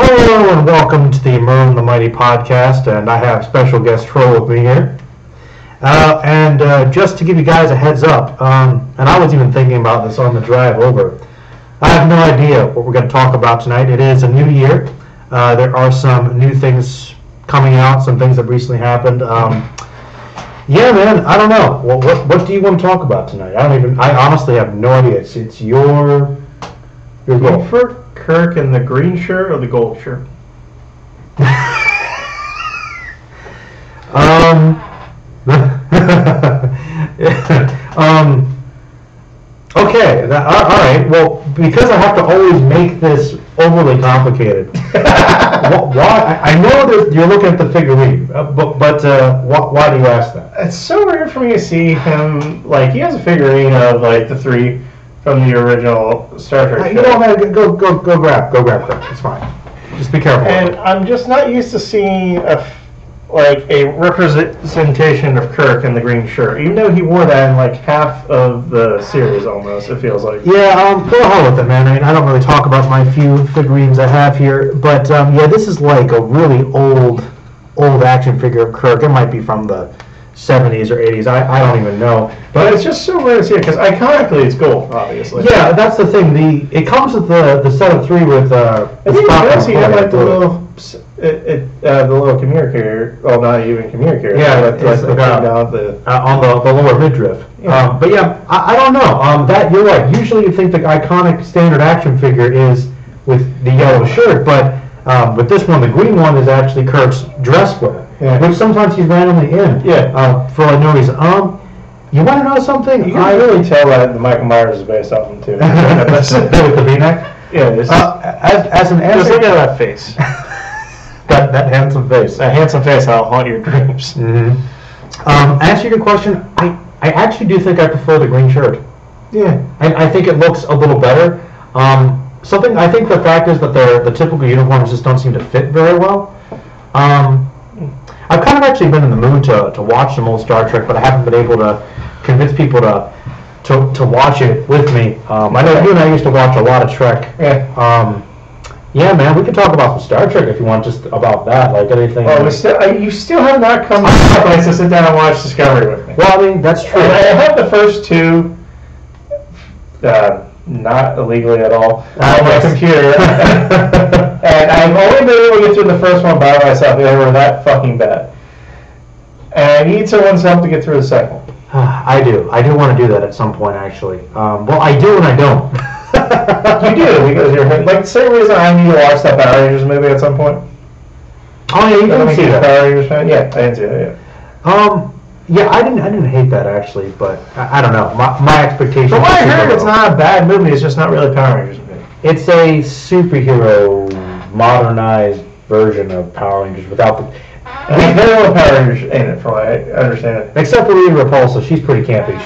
Hello and welcome to the Merlin the Mighty podcast, and I have special guest Troll with me here. Just to give you guys a heads up, and I was even thinking about this on the drive over, I have no idea what we're going to talk about tonight. It is a new year. There are some new things coming out, some things that recently happened. Yeah, man, I don't know. What do you want to talk about tonight? I honestly have no idea. It's your goal. For Kirk in the green shirt or the gold shirt? Okay. All right. Well, because I have to always make this overly complicated. Why? I know that you're looking at the figurine, but why do you ask that? It's so weird for me to see him, like, he has a figurine of, like, the three from the original Star Trek. You know, man, go grab Kirk. It's fine. Just be careful. And I'm just not used to seeing a representation of Kirk in the green shirt, even though he wore that in like half of the series almost, it feels like. Yeah, go ahead with it, man. I mean, I don't really talk about my few figurines I have here, but yeah, this is like a really old action figure of Kirk. It might be from the 70s or 80s. I don't even know. But it's just so rare to see it, because iconically it's gold, obviously. Yeah, that's the thing. It comes with the set of three with I think it does. He had like the little communicator. Well, not even communicator. Yeah, on the lower midriff. Yeah. But yeah, I don't know. That you're right. Usually you think the iconic standard action figure is with the yellow shirt, but with this one, the green one is actually Kirk's dress wear, which sometimes he's randomly in. Yeah. For no reason. You want to know something? You can really tell that the Michael Myers is based off him too. With the V-neck. Yeah. As an answer, just look at that face. that handsome face. That handsome face that'll haunt your dreams. Mm-hmm. Answer your question. I actually do think I prefer the green shirt. Yeah. I think it looks a little better. I think the fact is that the typical uniforms just don't seem to fit very well. I've kind of actually been in the mood to watch some old Star Trek, but I haven't been able to convince people to watch it with me. I know you and I used to watch a lot of Trek. Yeah. Yeah, man, we could talk about some Star Trek if you want, just about that, like anything. Oh, you still have not come to the place to sit down and watch Discovery with me. Well, I mean, that's true. I have the first two, not illegally at all, on my computer. And I've only been able to get through the first one by myself. They were that fucking bad. And I need someone's help to get through the second one. I do want to do that at some point, actually. Well, I do and I don't. You do, because you're like the same reason I need to watch that Power Rangers movie at some point. Oh yeah, you didn't see that. Power Rangers fan? Yeah, I didn't see that yet. Yeah, I didn't hate that actually, but I don't know. My expectations. But what I heard, it's not a bad movie. It's just not really Power Rangers movie. It's a superhero modernized version of Power Rangers without the. There's very little Power Rangers in it, from what I understand. Except for Rita Repulsa, she's pretty campy.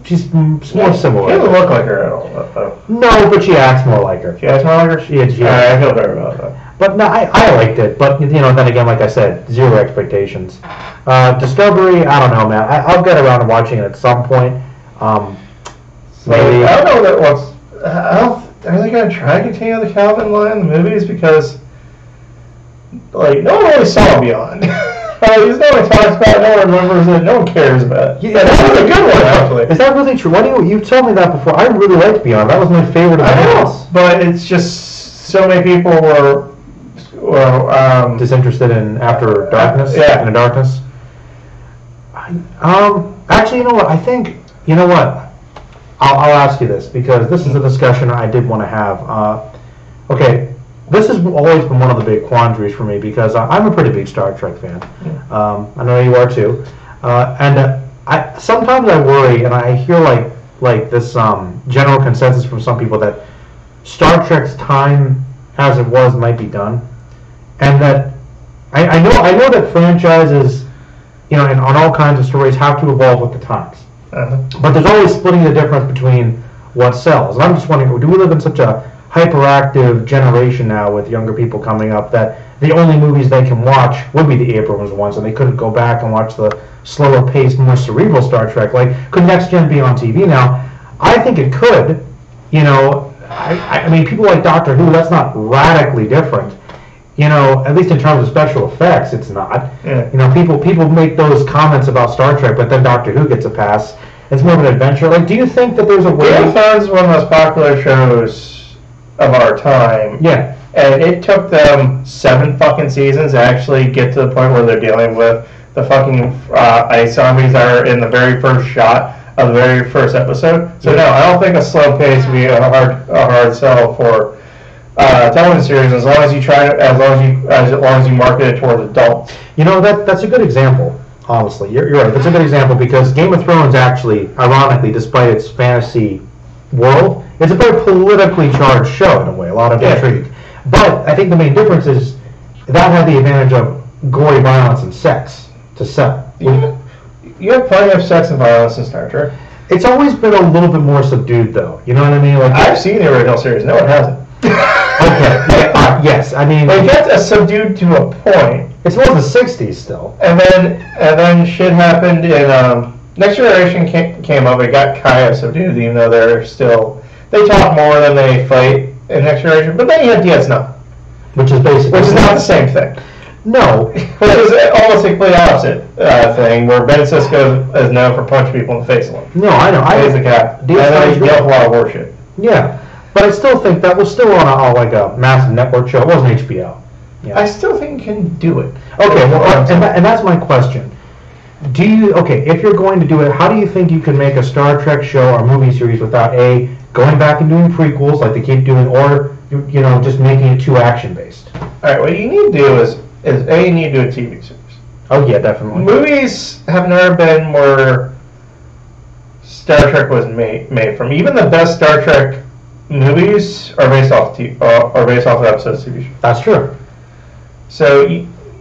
She's more similar. She doesn't look like her at all. No, but she acts more like her. She acts more like her? She I feel better about that. But no, I liked it. But, then again, like I said, zero expectations. Discovery, I don't know, man. I'll get around to watching it at some point. Maybe. I don't know are they going to try to continue the Calvin line in the movies? Because, like, no one really saw Beyond. He's no one talks about it, no one remembers it, no one cares about it. Yeah, that was a good one, actually. Is that really true? You told me that before. I really liked Beyond. That was my favorite of the movies. But it's just so many people were disinterested in After Darkness. Yeah. In the Darkness. Actually, you know what? I think I'll ask you this, because this is a discussion I did want to have. Okay. This has always been one of the big quandaries for me, because I'm a pretty big Star Trek fan. I know you are too. Sometimes I worry, and I hear like this general consensus from some people that Star Trek's time as it was might be done, and that I know that franchises, and on all kinds of stories, have to evolve with the times. But there's always splitting the difference between what sells. And I'm just wondering, do we live in such a hyperactive generation now with younger people coming up that the only movies they can watch would be the Abrams ones, and they couldn't go back and watch the slower paced, more cerebral Star Trek? Like, could Next Gen be on TV now? I think it could. I mean, people like Doctor Who, that's not radically different. You know, at least in terms of special effects, it's not. Yeah. You know, people make those comments about Star Trek, but then Doctor Who gets a pass. It's more of an adventure. Like, do you think that there's a way? Game of Thrones is one of the most popular shows of our time. Yeah. And it took them 7 fucking seasons to actually get to the point where they're dealing with the fucking ice zombies that are in the very first shot of the very first episode. So no, I don't think a slow pace would be a hard sell for television series as long as you market it towards adults. You know, that's a good example. Honestly, you're right. That's a good example because Game of Thrones actually, ironically, despite its fantasy world, it's a very politically charged show in a way. A lot of intrigue. But I think the main difference is that had the advantage of gory violence and sex to sell. You have plenty of sex and violence in Star Trek. It's always been a little bit more subdued, though. You know what I mean? Like I've seen the original series. No one hasn't. Okay. Yes. I mean, it gets subdued to a point. It's more the '60s still. And then shit happened in Next Generation came up. It got kind of subdued, even though they talk more than they fight in Next Generation. But then you have DS9, which is not the same thing. No, which is almost the complete opposite thing, where Ben Sisko is known for punching people in the face a lot. No, I know. He's the guy. And then he yelled a lot of horseshit. Yeah, but I still think that was still on a massive network show. It wasn't HBO. Yeah. I still think you can do it. Okay, well, and that's my question. If you're going to do it, how do you think you can make a Star Trek show or movie series without going back and doing prequels like they keep doing, or just making it too action based? All right, what you need to do is you need to do a TV series. Oh yeah, definitely. Movies have never been where Star Trek was made from. Even the best Star Trek movies are based off of episodes of TV shows. That's true. So,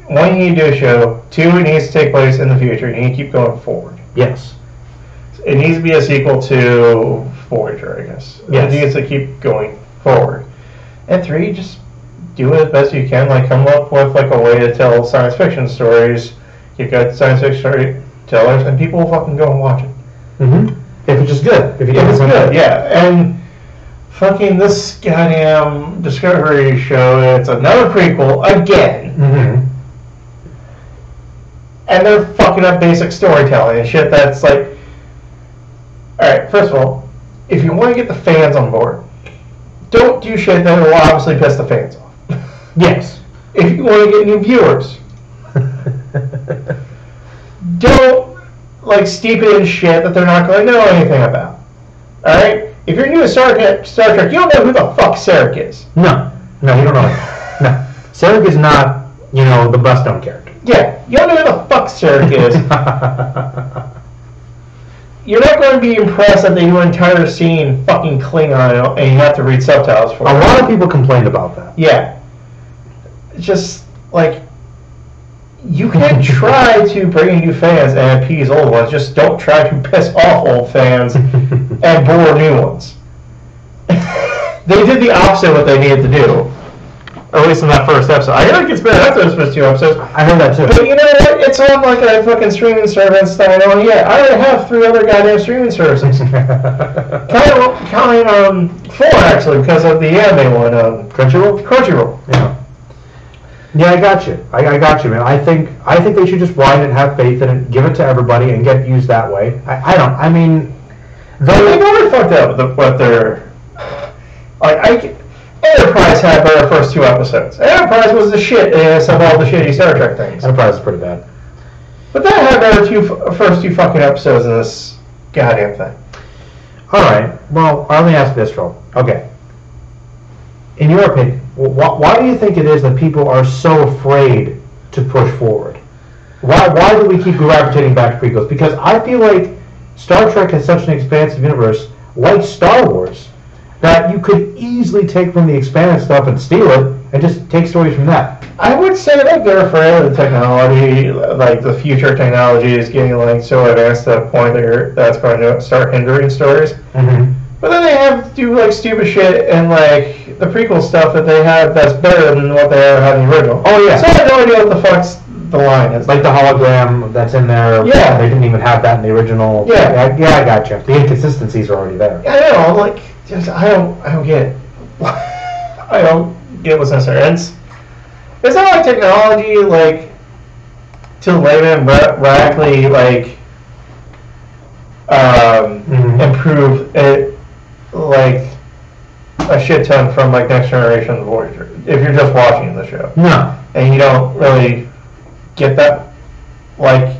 one, you need to do a show. 2, it needs to take place in the future. You need to keep going forward. Yes. It needs to be a sequel to Voyager, I guess. Yes. It needs to keep going forward. And 3, just do it as best you can. Like, come up with like a way to tell science fiction stories. You've got science fiction storytellers, and people will fucking go and watch it. Mm-hmm. If it's just good. If it's good, yeah. And fucking this goddamn Discovery show, it's another prequel again. Mm-hmm. And they're fucking up basic storytelling and shit that's like... Alright, first of all, if you want to get the fans on board, don't do shit that will obviously piss the fans off. Yes. If you want to get new viewers, don't steep it in shit that they're not going to know anything about. Alright? If you're new to Star Trek, you don't know who the fuck Sarek is. No, you don't know. No. Sarek is not, the best known character. Yeah, you don't know who the fuck Sarek is. You're not going to be impressed that they do an entire scene fucking Klingon and you have to read subtitles for it. A lot of people complained about that. Yeah. It's just, you can try to bring in new fans and appease old ones, just don't try to piss off old fans and bore new ones. They did the opposite of what they needed to do. Or at least in that first episode. I heard it gets better after those first 2 episodes. I heard that too. But you know what? It's on like a fucking streaming service that I know. Yeah, I already have 3 other goddamn streaming services. counting 4 actually, because of the anime one. Crunchyroll. Yeah. Yeah, I got you. I got you, man. I think they should just write it, have faith in it, give it to everybody, and get used that way. They've already fucked up with what they're... Enterprise had better first 2 episodes. Enterprise was the shit of all the shitty Star Trek things. Enterprise is pretty bad. But that had better first 2 fucking episodes in this goddamn thing. Alright, well, let me ask this, Troll. Okay. In your opinion, why do you think it is that people are so afraid to push forward? Why do we keep gravitating back to prequels? Because I feel like Star Trek has such an expansive universe, like Star Wars, that you could easily take from the expanded stuff and steal it and just take stories from that. I would say they're afraid of the technology, the future technology is getting so advanced to the point that's going to start hindering stories. Mm-hmm. But then they have to do stupid shit and the prequel stuff that they have that's better than what they ever had in the original. Oh yeah. So I have no idea what the fuck's the line is. Like the hologram that's in there. Yeah. They didn't even have that in the original. Yeah. Yeah, I got you. The inconsistencies are already there. I know. I don't get it. I don't get what's necessary. It's not like technology, like, to layman radically, like, improve it, like, a shit ton from, like, Next Generation Voyager, if you're just watching the show. No. And you don't really get that, like,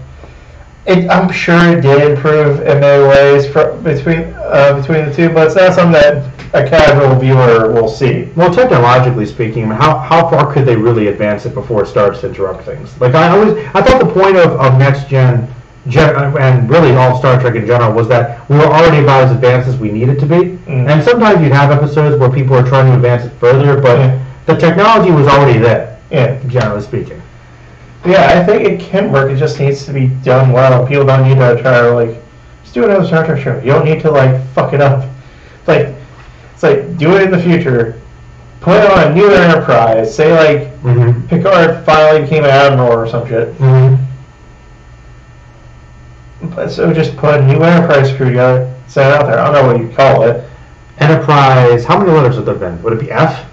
I'm sure it did improve in many ways between the two, but it's not something that a casual viewer will see. Well, technologically speaking, how far could they really advance it before it starts to interrupt things? Like I thought the point of Next Gen and really all Star Trek in general was that we were already about as advanced as we needed to be. And sometimes you'd have episodes where people are trying to advance it further, but the technology was already there. Yeah, generally speaking. Yeah, I think it can work. It just needs to be done well. People don't need to try to, like, just do another Star Trek show. You don't need to, like, fuck it up. It's like do it in the future. Put it on a new Enterprise. Say, like, Picard finally became an admiral or some shit. But so just put a new Enterprise crew together, send it out there. I don't know what you call it. Enterprise. How many letters would there have been? Would it be F?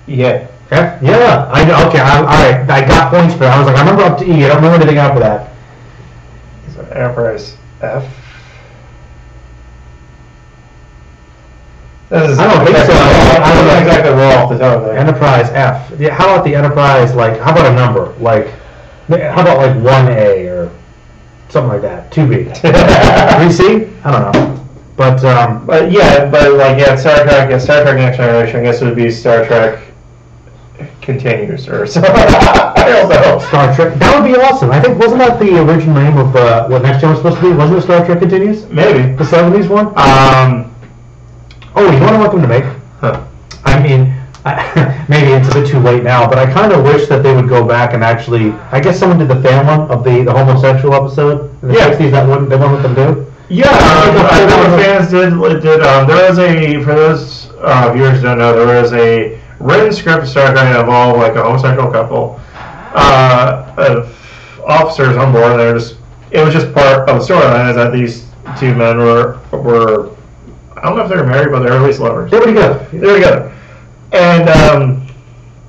Yeah. F? Yeah. I know. Okay. All right. I got points for that. I was like, I remember up to E. I don't remember anything after that. So Enterprise F. I don't think so. I don't know exactly roll off the top there. Enterprise F. Yeah, how about the Enterprise, like, how about a number? Like, how about like 1A or something like that? 2B. 3C? I don't know. But Star Trek Next Generation, I guess it would be Star Trek Continues or something. I don't know. Star Trek. That would be awesome. I think, wasn't that the original name of what Next Gen was supposed to be? Wasn't it Star Trek Continues? Maybe. The 70s one? Oh, you want them to make? Huh. I mean, maybe it's a bit too late now, but I kind of wish that they would go back and actually, I guess someone did the fan one of the homosexual episode in the 60s that they wouldn't let them do? Yeah, I know the fans did. There was for those viewers who don't know, there was a written script of Star Trek that involved like a homosexual couple of officers on board. It was just part of the storyline is that these two men were I don't know if they were married, but they were at least lovers. They were together. They were together, and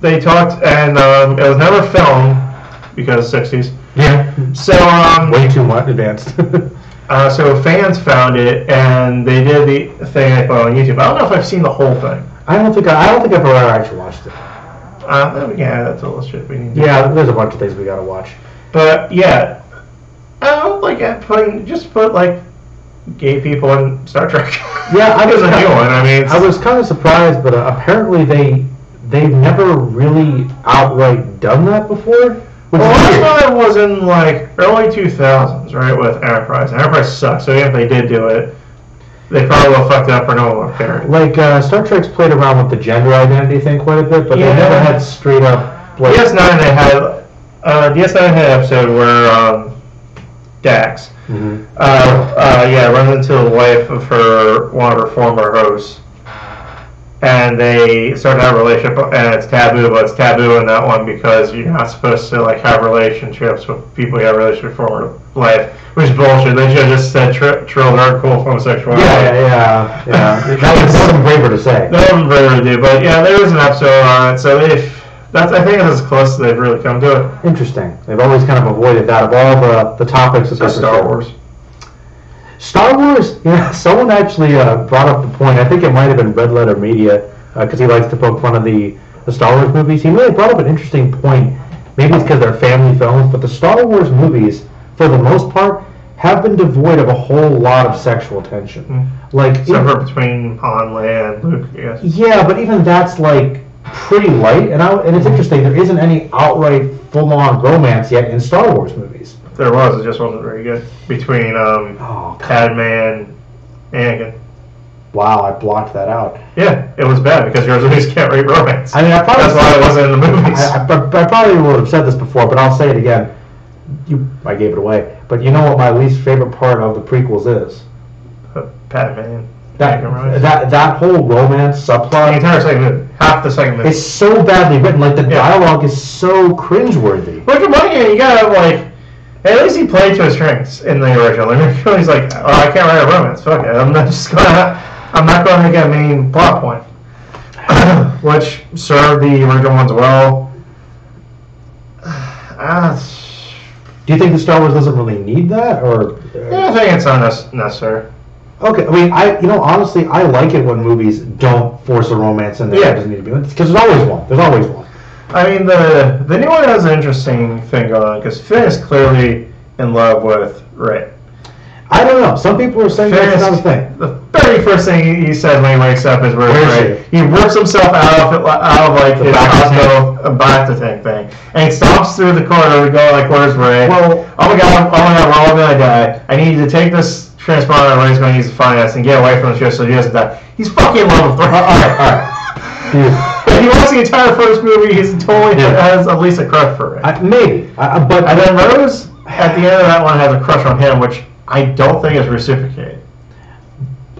they talked, and it was never filmed because 60s. Yeah. So way too much advanced. So fans found it, and they did the thing they put on YouTube. I don't know if I've seen the whole thing. I don't think I've ever actually watched it. We can add that to the list shit we need to do. There's a bunch of things we gotta watch. But yeah, I don't like put like gay people in Star Trek. Yeah, I was a new one. I mean, I was kind of surprised, but apparently they've never really outright done that before. Well, it was in like early 2000s, right, with Enterprise. Enterprise sucks, so even if they did do it, they probably would have fucked it up or no one would have cared. Like, Star Trek's played around with the gender identity thing quite a bit, but they never had straight up... Like, DS9 had an episode where Dax runs into the wife of one of her former hosts. And they start to have a relationship, and it's taboo, but it's taboo in that one because you're not supposed to like have relationships with people you have a relationship with former life, which is bullshit. They should have just said Trill are cool homosexuality. Yeah. That was braver to say. That wasn't braver to do, but yeah, there was an episode on it, so I think it's as close as they've really come to it. Interesting. They've always kind of avoided that of all the topics of Star Wars. Star Wars, someone actually brought up the point, I think it might have been Red Letter Media, because he likes to poke fun of the Star Wars movies. He really brought up an interesting point. Maybe it's because they're family films, but the Star Wars movies, for the most part, have been devoid of a whole lot of sexual tension. Like, except for between Han, Leia, and Luke, I guess. Yeah, but even that's like pretty light, and it's interesting, there isn't any outright full-on romance yet in Star Wars movies. There was, it just wasn't very good. Between Padme and Anakin. Wow, I blocked that out. Yeah, it was bad because yours always can't rate romance. I mean, that's why it wasn't in the movies. I probably would have said this before, but I'll say it again. I gave it away. But you know what my least favorite part of the prequels is? Padme and that whole romance subplot. The entire second movie. Half the second movie. It's so badly written. Like, the dialogue is so cringeworthy. Look at Mike, you gotta like... At least he played to his strengths in the original. He's like, I can't write a romance. Fuck it. I'm not going to make a main plot point. which served the original ones well. Do you think the Star Wars doesn't really need that, or? I think it's unnecessary. Okay, I mean, honestly, I like it when movies don't force a romance in there. Yeah. It doesn't need to be, because there's always one. There's always one. I mean, the new one has an interesting thing going on because Finn is clearly in love with Rey. I don't know. Some people are saying that's not a thing. The very first thing he says when he wakes up is where's Rey. He works himself out of like his Costco Bacta tank thing, and he stomps through the corridor to go like, "Where's Rey? Well, oh my god, we're all gonna die. I need to take this transponder Rey's gonna use to finance and get away from the ship so he doesn't die." He's fucking in love with Rey. All right. He watched the entire first movie. He's totally has at least a crush for Rey. Maybe, but and then Rose at the end of that one has a crush on him, which I don't think is reciprocated.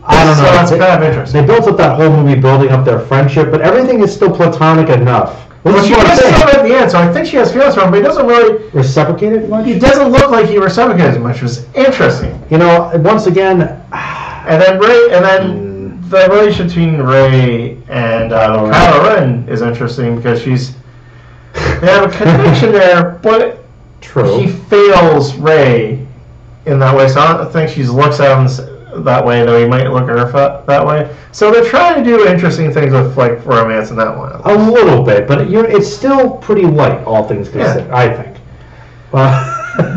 I don't know. So that's kind of interesting. They built up that whole movie building up their friendship, but everything is still platonic enough. Well, she does tell him at the end, so I think she has feelings for him, but he doesn't really reciprocate it much. He doesn't look like he reciprocates as much, which is interesting. You know, once again, and then the relationship between Rey and Kylo Ren is interesting because they have a connection there, but he fails Rey in that way. So I don't think she looks at him that way, though he might look at her that way. So they're trying to do interesting things with like romance in that one. A little bit, but it's still pretty light, all things considered. Yeah. I think.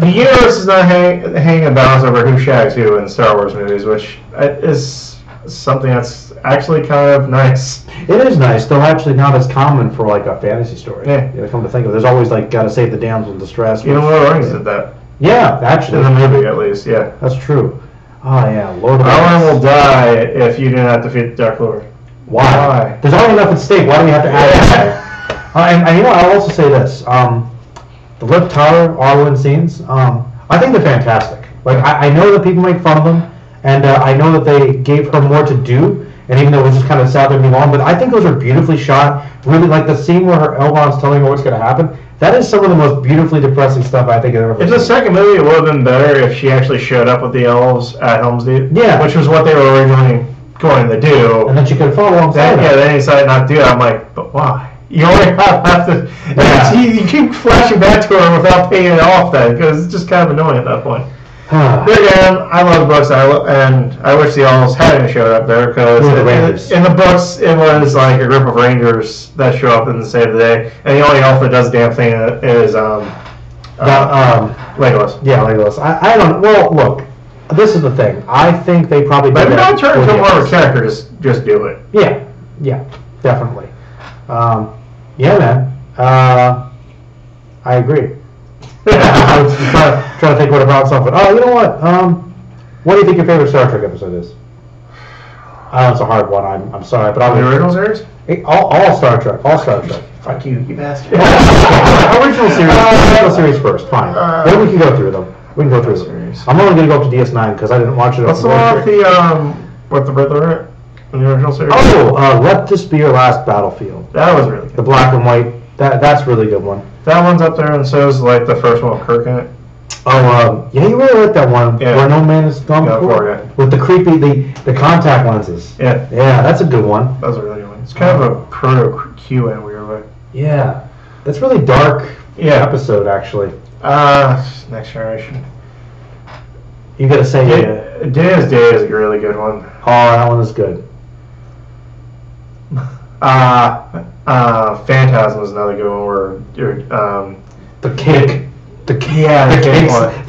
The universe is not hanging a balance over who shags who in Star Wars movies, which is something that's actually kind of nice. It is nice, though actually not as common for like a fantasy story. Yeah. Come to think of it, there's always like gotta save the damsel in distress. Lord of the Rings did that. Yeah, actually. In the movie, at least, yeah. That's true. Oh yeah, Lord of the Rings. Elrond will die if you do not defeat the Dark Lord. Why? There's already enough at stake. Why do we have to add that? And you know, I'll also say this: the LOTR Arwen scenes, I think they're fantastic. Like I know that people make fun of them, and I know that they gave her more to do. And even though it was just kind of sad to move on, but I think those are beautifully shot. Really, like the scene where her Elrond's telling her what's going to happen. That is some of the most beautifully depressing stuff I think I've ever seen. In the second movie, it would have been better if she actually showed up with the elves at Helm's Deep. Yeah. Which was what they were originally going to do. And then she could follow him. Then they decided not to do it. I'm like, but why? You only have to... Yeah. You keep flashing back to her without paying it off then, because it's just kind of annoying at that point. But again, I love the books, and I wish the elves hadn't showed up there, because in the books, it was like a group of rangers that show up and save the day, and the only elf that does the damn thing is Legolas. Yeah, Legolas. I don't... Well, look, this is the thing. I think they probably... But if you're not turning into more of a character, just do it. Yeah, definitely. Yeah, man. I agree. I was trying to think what about something. Oh, you know what? What do you think your favorite Star Trek episode is? I know it's a hard one. I'm sorry, but the original series? All Star Trek. All Star Trek. Fuck you bastard. Original series first. Fine. Then we can go through them. We can go through them. I'm only going to go up to DS9 because I didn't watch it. What's the one with the Riddler in the original series? Oh, Let This Be Your Last Battlefield. That was really good. The black and white. That's a really good one. That one's up there, and so is like the first one with Kirk in it. Oh, yeah, you really like that one. Yeah. Where No Man Is Gone Before. With the creepy, the contact lenses. Yeah. Yeah, that's a good one. That was a really good one. It's kind of a proto-Q in a weird way. Yeah. That's really dark episode, actually. Next Generation. You gotta say Day is a really good one. Oh, that one is good. Phantasm was another good one where the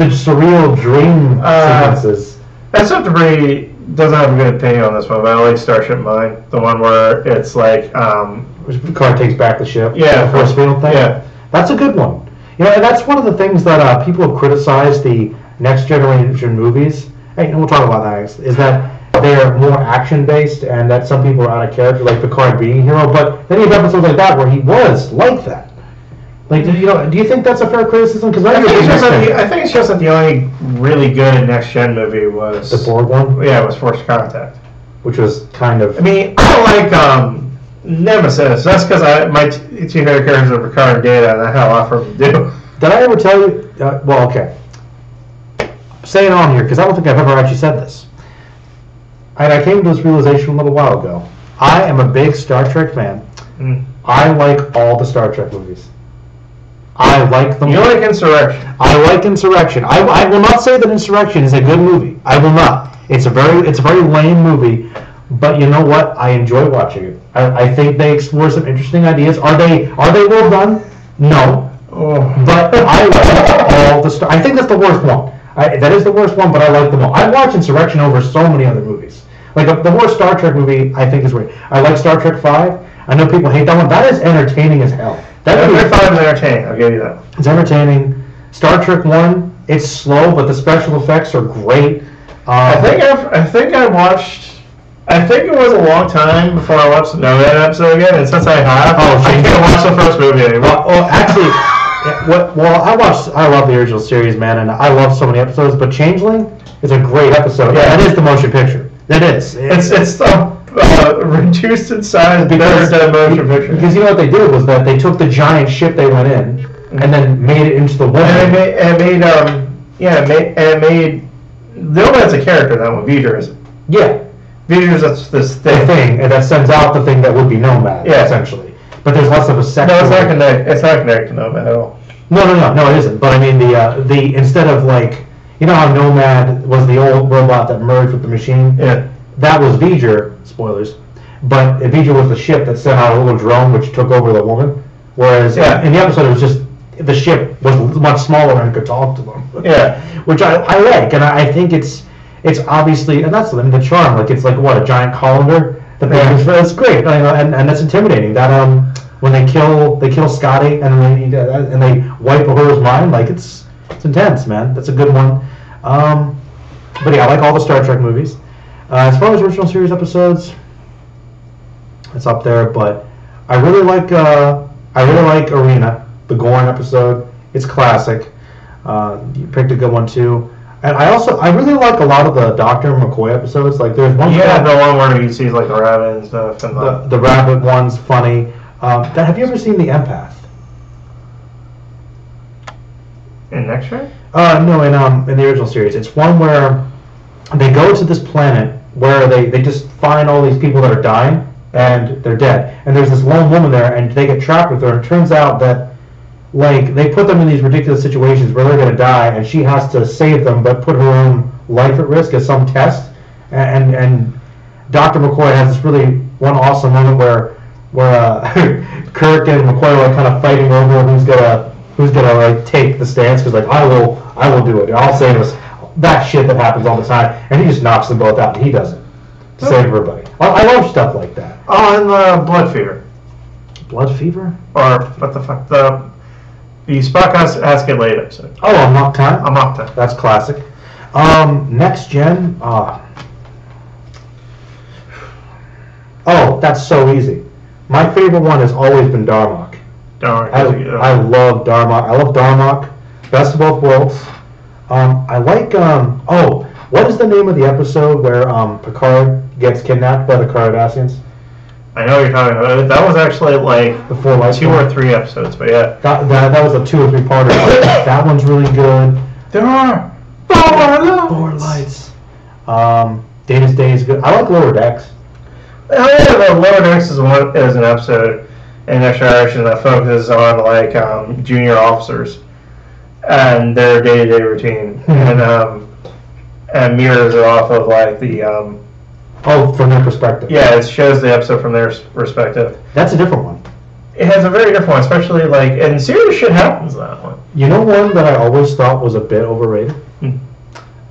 surreal dream sequences. SF3 doesn't have a good opinion on this one, but I like Starship Mine, the one where it's like which Picard takes back the ship. Yeah, the force field thing. Yeah, that's a good one. You know, and that's one of the things that people have criticized the Next Generation movies. Hey, and we'll talk about that. Is that they're more action-based, and that some people are out of character, like Picard being a hero. But then you have episodes like that where he was like that. Like, do you think that's a fair criticism? Because I think it's just that the only really good Next Gen movie was the Borg one. Yeah, it was Forced Contact, which was kind of. I mean, I like Nemesis. That's because my two favorite characters are Picard and Data, and I had a lot for them to do. Did I ever tell you? Well, okay. Say it on here because I don't think I've ever actually said this. I came to this realization a little while ago. I am a big Star Trek fan, I like all the Star Trek movies. I like them. You like Insurrection? I like Insurrection. I will not say that Insurrection is a good movie. I will not. It's a very lame movie. But you know what? I enjoy watching it. I think they explore some interesting ideas. Are they well done? No. Oh. But I like all the I think that's the worst one. That is the worst one, but I like them all. I watch Insurrection over so many other movies. Like the worst Star Trek movie, I think is great. I like Star Trek 5. I know people hate that one. That is entertaining as hell. Star Trek 5 is entertaining. I'll give you that. It's entertaining. Star Trek 1, it's slow, but the special effects are great. I think I watched. I think it was a long time before I watched the Nomad episode again, and since I have, I can't watch the first movie anymore. Well, actually, I love the original series, man, and I love so many episodes. But Changeling is a great episode. Yeah, that is the motion picture. That is. It's reduced in size because of the motion picture. Because you know what they did was that they took the giant ship they went in, and then made it into the woman. And it made Nomad's a character that one. V'ger is. Yeah. V'ger's this thing. And that sends out the thing that would be Nomad, essentially. But there's less of a sex. No, it's not connected to Nomad at all. No, it isn't. But I mean, the instead of like, you know how Nomad was the old robot that merged with the machine? Yeah. That was V'ger, spoilers. But V'ger was the ship that sent out a little drone which took over the woman. Whereas in the episode, it was just the ship was much smaller and could talk to them. Yeah. Which I like, and I think it's obviously, and that's the charm. Like it's like what, a giant colander. That's great, and that's intimidating. That when they kill Scotty and they wipe Uhura's mind, like it's intense, man. That's a good one. But yeah, I like all the Star Trek movies. As far as original series episodes, it's up there. But I really like Arena, the Gorn episode. It's classic. You picked a good one too. And I really like a lot of the Dr. McCoy episodes. Like there's one. Yeah, the one where he sees like the rabbit and stuff. And the rabbit one's funny. Have you ever seen The Empath? In X-Men? No, in the original series. It's one where they go to this planet where they just find all these people that are dying and they're dead. And there's this lone woman there, and they get trapped with her. And it turns out that like they put them in these ridiculous situations where they're going to die, and she has to save them, but put her own life at risk as some test. And Dr. McCoy has this really one awesome moment where Kirk and McCoy are like kind of fighting over who's gonna like take the stance, because like I will do it. I'll save us. That shit that happens all the time, and he just knocks them both out, and he does it to save everybody. I love stuff like that. Oh, and Blood Fever. Blood Fever? Or what the fuck? The Spock has to get laid episode. Oh, Amok Time. Amok Time. That's classic. Next Gen. Oh, that's so easy. My favorite one has always been Darmok. I love Darmok. I love Darmok. Best of both worlds. I like. What is the name of the episode where Picard gets kidnapped by the Cardassians? I know what you're talking about. That was actually like before 2 or 3 episodes, but yeah. That was a 2 or 3 parter. That one's really good. There are 4 lights. Data's Day is good. I like Lower Decks. The Lower Decks is an episode in Next Generation that focuses on like junior officers and their day-to-day routine, and mirrors it off of like the. From their perspective. Yeah, it shows the episode from their perspective. That's a different one. It has a very different one, especially like, and serious shit happens in that one. You know one that I always thought was a bit overrated? The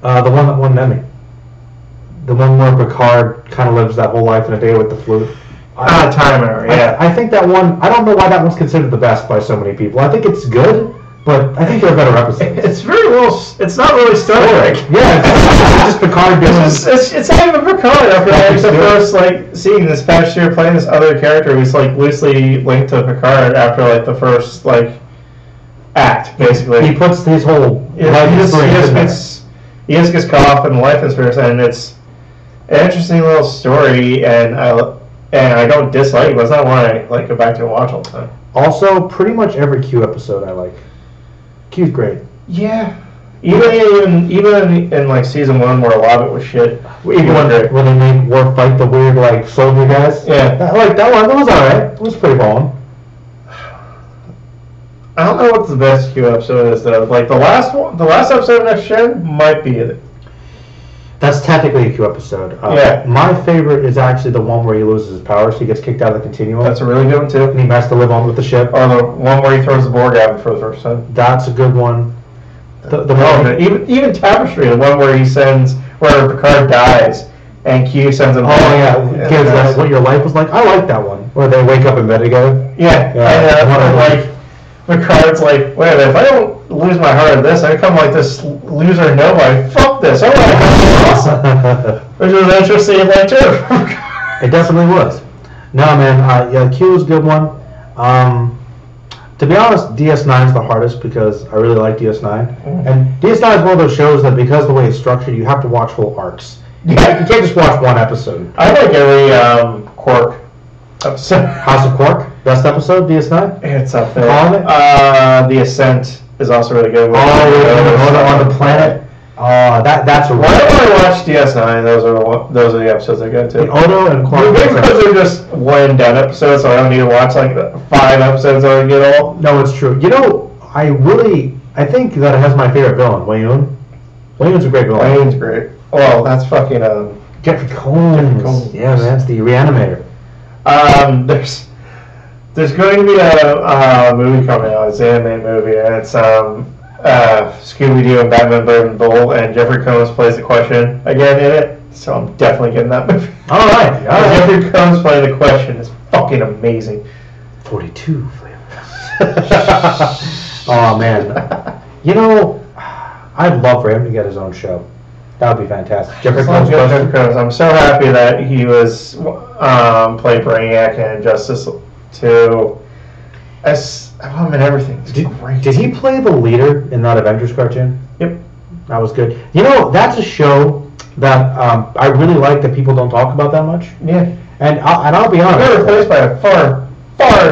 one that won an Emmy. The one where Picard kind of lives that whole life in a day with the flute. Time Error, yeah. I think that one, I don't know why that one's considered the best by so many people. I think it's good, but I think there are better episodes. It's very well. It's not really Star Trek. Yeah, it's just Picard doing. It's not even Picard. After like the first like seeing this past year playing this other character who's like loosely linked to Picard after like the first like act, basically. He puts his whole life experience. He just gets caught up in life experience, and it's an interesting little story, and I don't dislike it, but it's not one I like go back to and watch all the time. Also, pretty much every Q episode I like. Q's great. Yeah. Even in like season 1 where a lot of it was shit. Even when they made Worf fight the weird like soldier guys. Yeah. That was alright. It was pretty balling. I don't know what the best Q episode is though. Like the last episode of Next Gen might be it. That's technically a Q episode. Yeah. My favorite is actually the one where he loses his powers. He gets kicked out of the continuum. That's a really good one too. And he has to live on with the ship. Or the one where he throws the Borg at him for the first time. That's a good one. Even Tapestry, the one where where Picard dies and Q sends him. Oh yeah, gives what your life was like. I like that one. Where they wake up in bed together. Yeah. And like Picard's like, wait, if I don't lose my heart at this, I become like this loser nobody. Fuck this. Oh my god, awesome. Which was interesting like too. It definitely was. No man, yeah, Q was a good one. To be honest, DS9 is the hardest because I really like DS9. And DS9 is one of those shows that because of the way it's structured, you have to watch whole arcs. You can't just watch one episode. I like every Quark episode. House of Quark, best episode, DS9? It's up there. The Ascent is also really good. On the planet. That's a whenever I watch DS9, those are the episodes I go to. The Odo and Quark. Maybe because they're just one done episodes, so I don't need to watch like 5 episodes or get all. No, it's true. You know, I think that it has my favorite villain, Wayun. Wayun's a great villain. Wayun's great. Well, that's fucking Jeffrey Combs. Yeah, man, that's the Reanimator. There's going to be a movie coming out. It's an anime movie, and it's Scooby-Doo and Batman Bird and Bull, and Jeffrey Combs plays the Question again in it, so I'm definitely getting that movie. All right. Jeffrey Combs playing the Question is fucking amazing. 42 flavors. Oh, man. You know, I'd love for him to get his own show. That would be fantastic. Jeffrey Combs. I'm so happy that he was played Brainiac and Injustice 2. I love him in everything. Did he play the leader in that Avengers cartoon? Yep. That was good. You know, that's a show that I really like that people don't talk about that much. Yeah. And I'll be honest. They're replaced by a far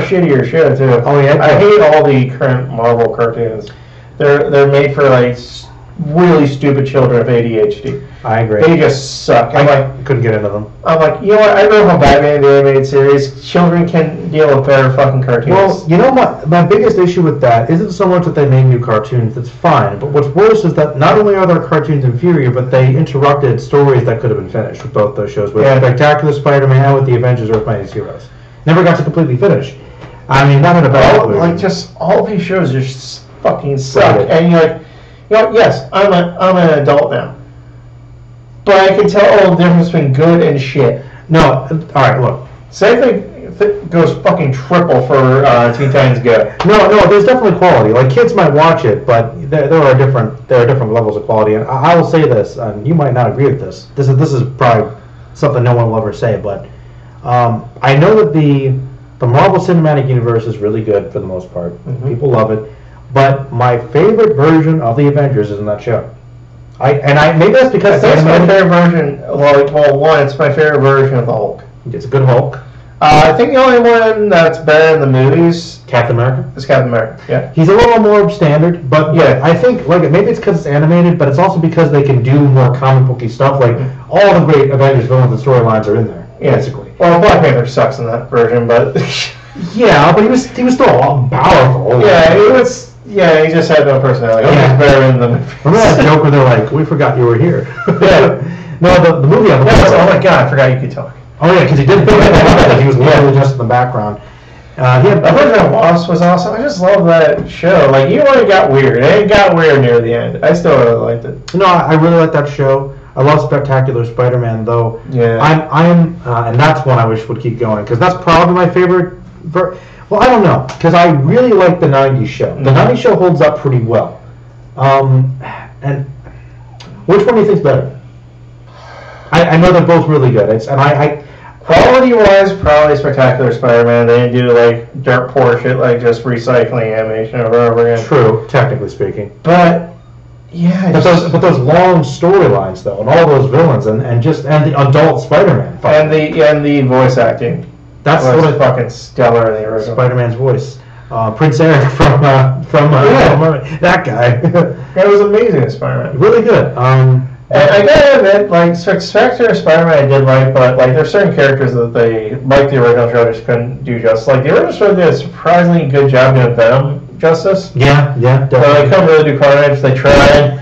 shittier show too. Oh yeah. I hate all the current Marvel cartoons. They're made for like really stupid children with ADHD. I agree. They just suck. I couldn't get into them. I'm like, you know what? I know how Batman the animated series. Children can deal with better fucking cartoons. Well, you know my biggest issue with that isn't so much that they made new cartoons. That's fine. But what's worse is that not only are their cartoons inferior, but they interrupted stories that could have been finished with both those shows. With Spectacular Spider-Man and with the Avengers Earth Mightiest Heroes. Never got to completely finish. I mean, not in a bad way. Like just all these shows just fucking suck. Right. And you're like, you know, yes, I'm an adult now. But I can tell all the difference between good and shit. No, alright, look. Same thing goes fucking triple for Teen Titans Go. No, there's definitely quality. Like, kids might watch it, but there are different levels of quality. And I will say this, and you might not agree with this. This is probably something no one will ever say, but I know that the Marvel Cinematic Universe is really good for the most part. Mm-hmm. People love it. But my favorite version of the Avengers is in that show. Maybe that's because that's my favorite version. Well, one, it's my favorite version of the Hulk. It's a good Hulk. I think the only one that's better in the movies, Captain America. Is Captain America. Yeah. He's a little more standard, but yeah, I think maybe it's because it's animated, but it's also because they can do more comic booky stuff. Like all the great Avengers villains and storylines are in there. Yeah. Basically. Well, Black Panther sucks in that version, but yeah, but he was still a lot powerful. Yeah, he was. Yeah, he just had no personality. He was better in the movie. Remember that joke where they're like, "We forgot you were here." Yeah. No, the movie. Oh my god, I forgot you could talk. Oh yeah, because he didn't think that he was literally just in the background. That version of Wasp was awesome. I just love that show. Like, even when it got weird, it got weird near the end. I still really liked it. No, I really like that show. I love Spectacular Spider-Man, though. Yeah. I am, and that's one I wish would keep going, because that's probably my favorite. Well, I don't know, because I really like the '90s show. The '90s show holds up pretty well. And which one do you think's better? I know they're both really good. Quality-wise, probably Spectacular Spider-Man. They didn't do like dirt poor shit like just recycling animation over and over again. True, technically speaking. But yeah, but those long storylines though, and all those villains, and the adult Spider-Man, and the voice acting. That's what fucking stellar in the original. Spider-Man's voice. Prince Eric from that guy. It was amazing in Spider-Man. Really good. And I gotta admit, like, Spectre and Spider-Man I did like, but like there's certain characters that they, like the original show, just couldn't do justice. Like the original show did a surprisingly good job doing Venom justice. Yeah, definitely. They couldn't really do Carnage. They tried.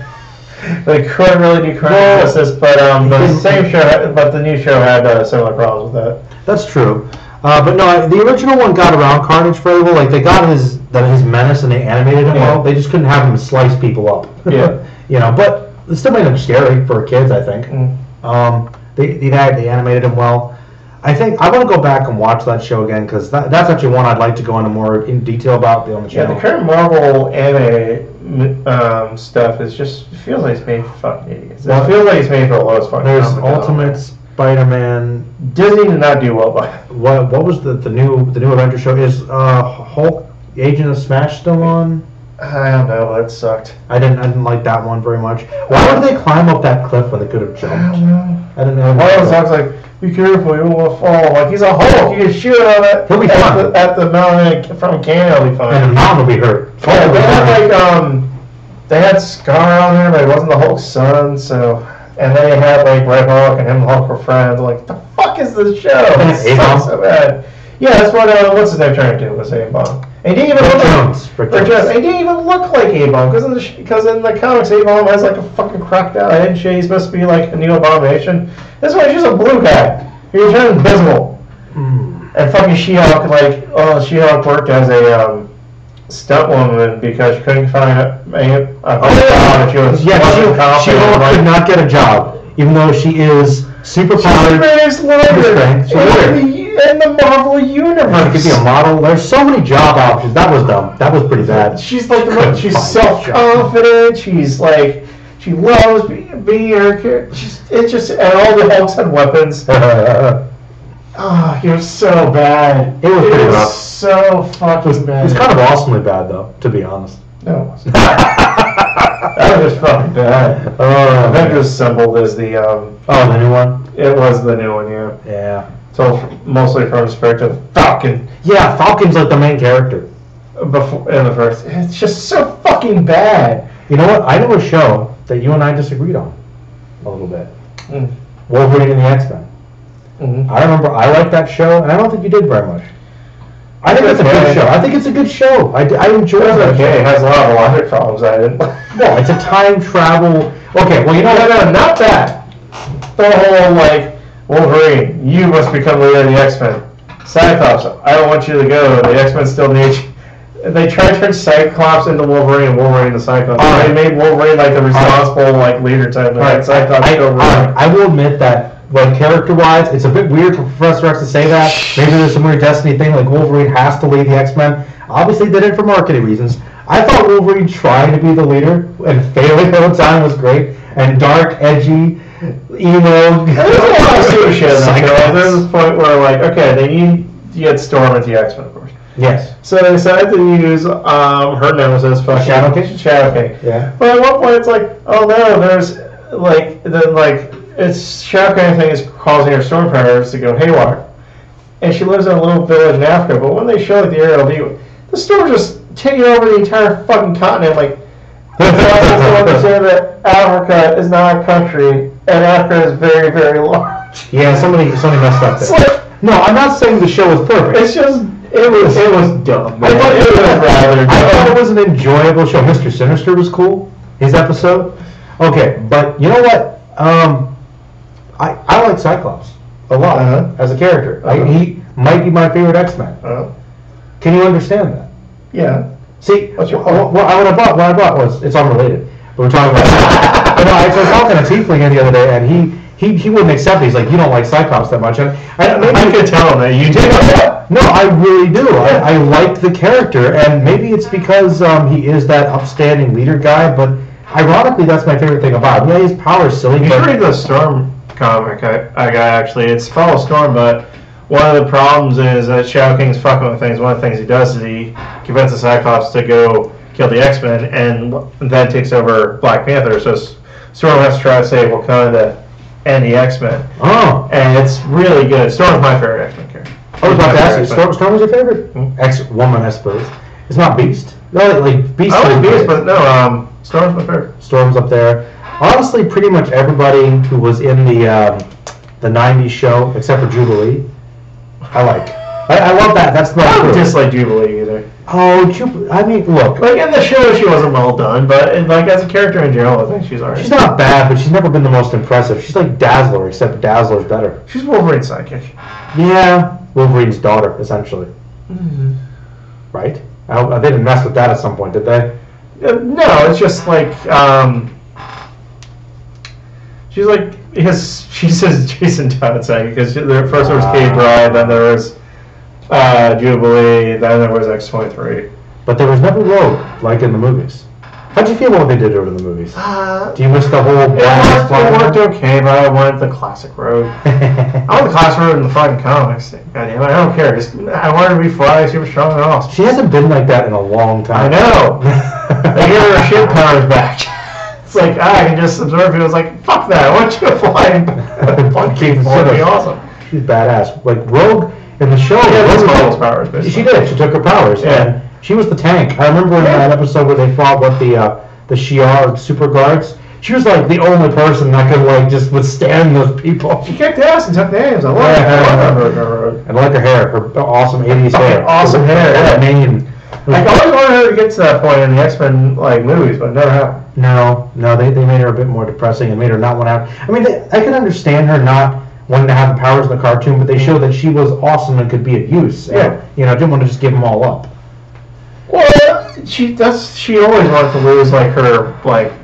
They couldn't really do Carnage justice, but the new show had similar problems with that. That's true. But no, the original one got around Carnage fairly well. Like they got his menace and they animated him well. They just couldn't have him slice people up. Yeah. But it still made him scary for kids, I think. They animated him well. I think I want to go back and watch that show again because that's actually one I'd like to go into more in detail about on the channel. Yeah, the current Marvel anime stuff is just it feels like it's made for fucking idiots. It feels like it's made for the lowest fucking. There's Ultimate Spider-Man. Disney did not do well by it. What was the new Avenger show? Is Hulk Agent of Smash still on? I don't know. That sucked. I didn't like that one very much. Why would they climb up that cliff when they could have jumped? I don't know. I don't know. One of those songs like, "Be careful, you will fall." Like he's a Hulk. You can shoot on it. He'll be fine. At the mountain from Canada. He'll be fine. And the mountain will be hurt. Yeah, they had they had Scar on there, but it wasn't the Hulk's son. So, and they had like Red Hulk and him and Hulk were friends. Like, the fuck is this show? It's so bad. Yeah, that's what what's his name turned into was A-Bomb. And he didn't even look like he didn't even look like A-Bomb because in the comics A-Bomb has like a fucking crocodile head and shit. He's supposed to be like a new abomination. This one he's just a blue guy. He turned invisible. And fucking She-Hulk She-Hulk worked as a stunt woman because she couldn't find a job. She-Hulk could not get a job even though she is super powered. In the Marvel universe. She could be a model. There's so many job options. That was dumb. That was pretty bad. She's like she's self-confident. She's like she loves being her character. It's just and all the Hulks had weapons. Oh, he was so bad. It was pretty rough. So fucking bad. It was kind of awesomely bad though, to be honest. No, it wasn't. That was fucking bad. Avengers Assembled is the the new one? It was the new one, yeah. Yeah. So mostly from the perspective of Falcon. Yeah, Falcon's like the main character. Before in the first, it's just so fucking bad. You know what? I know a show that you and I disagreed on a little bit. Wolverine and the X-Men. I remember I liked that show, and I don't think you did very much. I think it's a good show. I think it's a good show. I enjoy it. Okay, it has a lot of logic problems. I didn't. Well, it's a time travel. Okay, well, you know, no, not that. The whole like. Wolverine, you must become leader of the X-Men. Cyclops, I don't want you to go. The X-Men still need you. They tried to turn Cyclops into Wolverine and Wolverine into Cyclops. They made Wolverine like the responsible like leader type. Cyclops I will admit that, like character-wise, it's a bit weird for Professor X to say that. Maybe there's some weird Destiny thing, like Wolverine has to lead the X-Men. Obviously, they did it for marketing reasons. I thought Wolverine trying to be the leader and failing all the time was great. And dark, edgy, emo. There's a lot of stupid shit. There's this point where, like, okay, they need to get Storm into the X-Men, of course. Yes. So they decided to use her nemesis, Shadow King. Yeah. But at one point, it's like, oh no, there's it's Shadow King thing is causing her storm powers to go haywire, and she lives in a little village in Africa. But when they show like the aerial view, the storm just taking over the entire fucking continent, like. That Africa is not a country, and Africa is very, very large. Yeah, somebody messed up there. Like, no, I'm not saying the show was perfect. It's just it was dumb. I thought it was an enjoyable show. Mr. Sinister was cool. His episode. Okay, but you know what? I like Cyclops a lot as a character. He might be my favorite X-Men. Can you understand that? Yeah. See, what I bought was, it's unrelated. We're talking about I was talking to Tiefling the other day, and he wouldn't accept it. He's like, you don't like Cyclops that much. And I could tell him that you did. No, I really do. I like the character, and maybe it's because he is that upstanding leader guy, but ironically, that's my favorite thing about him. Yeah, his power is silly. You should read the Storm comic I got, actually. It's follow Storm, but one of the problems is that Shadow King's fucking with things. One of the things he does is he convinces Cyclops to go kill the X-Men and then takes over Black Panther. So Storm has to try to save Wakanda and the X-Men. Oh. And it's really good. Storm's my favorite X-Men character. I was about to ask you, Storm was your favorite? X-Woman, I suppose. It's not Beast. No, like Beast. I like Beast, but no. Storm's my favorite. Storm's up there. Honestly, pretty much everybody who was in the '90s show, except for Jubilee, I like. I love that. That's not. I don't dislike Jubilee either. Oh, Jubilee. I mean, look. Like in the show, she wasn't well done, but like as a character in general, I think she's alright. She's not bad, but she's never been the most impressive. She's like Dazzler, except Dazzler's better. She's Wolverine's sidekick. Yeah, Wolverine's daughter, essentially. Mm-hmm. Right? They didn't mess with that at some point, did they? No, it's just like she's like she's his Jason Todd sidekick because first there was Kate Bride, then there was Jubilee, then there was X-23. But there was never Rogue, like in the movies. How'd you feel about what they did to her in the movies? Do you miss the whole... It worked okay, but I wanted the classic Rogue. I want the classic Rogue in the fucking comics. Goddamn, I don't care. I wanted her to be fly, super strong and awesome. She hasn't been like that in a long time. I know. They gave her shit powers back. It's like, I can just absorb it. It was like, fuck that. I want you to fly and be awesome. She's badass. Like, Rogue... In the show, Rogue powers, basically. She did. She took her powers, and she was the tank. I remember in that episode where they fought with the Shi'ar super guards. She was like the only person that could like just withstand those people. She kicked ass and took names. I love her. And I like her hair, her awesome '80s hair, awesome hair. Yeah, mane. I always wanted her to get to that point in the X-Men like movies, but it never happened. No, they made her a bit more depressing and made her not want to have. I mean, I can understand her not wanting to have the powers in the cartoon, but they showed that she was awesome and could be of use. And, didn't want to just give them all up. Well, she always wanted to lose like her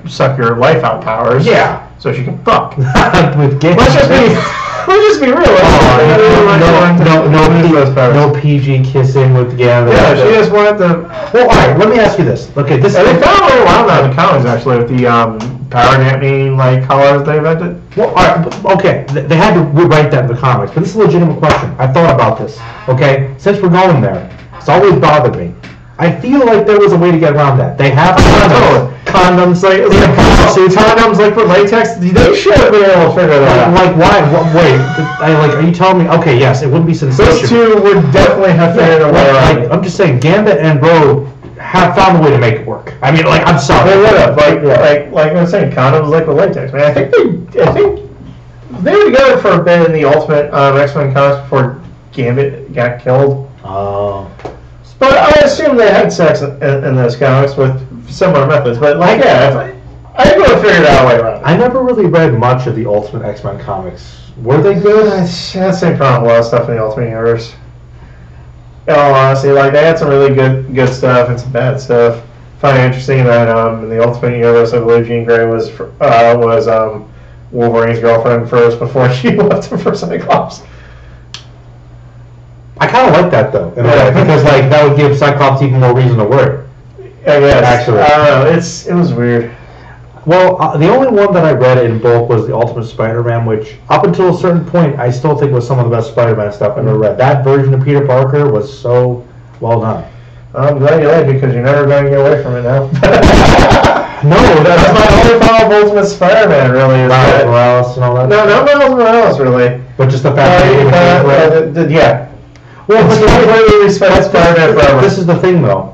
suck your life out powers. Yeah. So she can fuck. With let's just be real. No PG kissing with Gambit. Yeah, she just wanted to. Well, all right. Let me ask you this. Okay, they found a little while now in the comics actually with the power napping colors they invented. Well, all right, okay. They had to rewrite that in the comics, but this is a legitimate question. I thought about this. Okay, since we're going there, it's always bothered me. I feel like there was a way to get around that. They have condoms like condoms like with latex. They should have been able to figure that out. Like why? Wait, are you telling me? Okay, yes, it wouldn't be sensational. Those two would definitely have figured a way around. I'm just saying, Gambit and Rogue have found a way to make it work. I mean, like, I'm sorry. They would have. Like I was saying, condoms like with latex. Man, I think they were together for a bit in the Ultimate X-Men comics before Gambit got killed. Oh. But I assume they had sex in those comics with similar methods. But I would have figured out a way around it. I never really read much of the Ultimate X-Men comics. Were they good? That's the same problem with a lot of stuff in the Ultimate Universe. In all honesty, they had some really good stuff and some bad stuff. I find it interesting that in the Ultimate Universe, I believe Jean Grey was Wolverine's girlfriend first before she left him for Cyclops. I kind of like that though, because that would give Cyclops even more reason to worry. I guess. Actually, I don't know. It was weird. Well, the only one that I read in bulk was the Ultimate Spider-Man, which up until a certain point I still think was some of the best Spider-Man stuff I've ever read. That version of Peter Parker was so well done. I'm glad you like it because you're never going to get away from it now. No, that's my only problem with Ultimate Spider-Man. Really, is Miles Morales and all that. No, not Miles Morales really, but just the fact that yeah. Well, Spider-Man. This is the thing, though.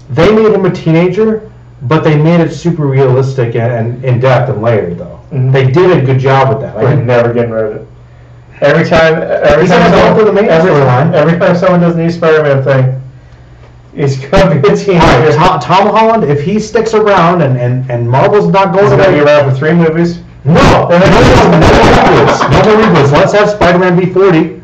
They made him a teenager, but they made it super realistic and in depth and layered, though. Mm-hmm. They did a good job with that. We're never getting rid of it. Every time someone does a new Spider-Man thing, he's going to be a teenager. Tom Holland, if he sticks around and Marvel's not going to be around for 3 movies. No reboots. Let's have Spider-Man be 40.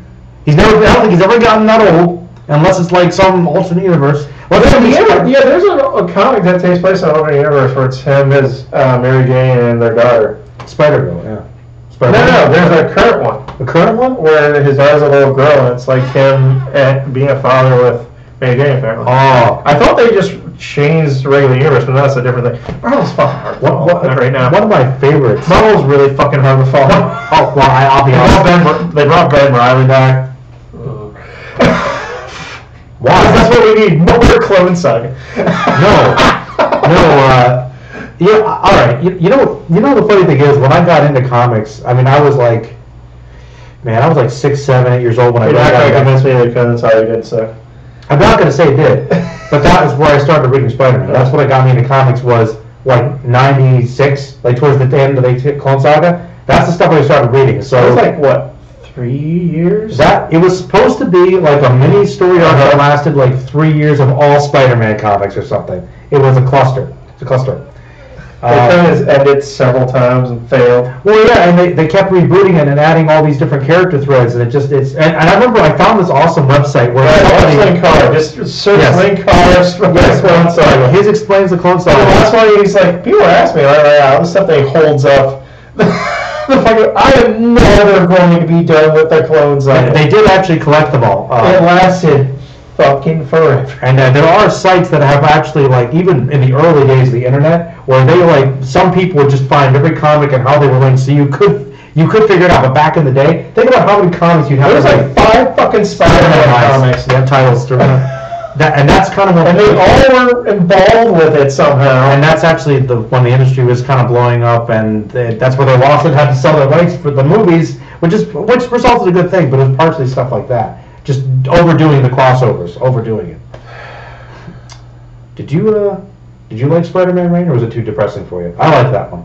I don't think he's ever gotten that old, unless it's like some alternate universe. There's a comic that takes place in an alternate universe where it's him, his Mary Jane, and their daughter. Spider-Girl, yeah. No, there's a current one. The current one? Where his daughter's a little girl, and it's like him being a father with Mary Jane, apparently. Oh. I thought they just changed the regular universe, but that's a different thing. Marvel's fucking hard to follow right now. One of my favorites. Marvel's really fucking hard to follow. Oh, well, I'll be honest. They brought Ben Reilly back. Why? That's what we need. More Clone Saga. Yeah. All right. You know the funny thing is when I got into comics, I mean I was like 6, 7, 8 years old when I got. Convince me that Clone Saga good stuff. I'm not going to say it did, but that is where I started reading Spider-Man. That's what got me into comics was like 96, like towards the end of the Clone Saga. That's the stuff I started reading. So it was like, what, 3 years? It was supposed to be like a mini story arc that lasted like 3 years of all Spider-Man comics or something. It was a cluster. It's a cluster. It kind of ended several times and failed. Well, yeah, and they kept rebooting it and adding all these different character threads, and and I remember I found this awesome website where Link Car, just search Link Cars from the Clone Saga. His explains the Clone Saga. That's why he's like, people ask me, like, yeah, this stuff that holds up. I am never going to be done with the Clone Saga. They did actually collect them all. It lasted fucking forever. And there are sites that have actually, like, even in the early days of the internet, where they, like, some people would just find every comic and how they were linked, so you could figure it out. But back in the day, think about how many comics you'd have. There's like 5 fucking Spider-Man comics. Yeah, titles. And that's kind of what... And they all were involved with it somehow. And that's actually when the industry was kind of blowing up, and that's where they lost it, had to sell their rights for the movies, which resulted in a good thing, but it was partially stuff like that. Just overdoing the crossovers, overdoing it. Did you like Spider-Man Reign, or was it too depressing for you? I like that one.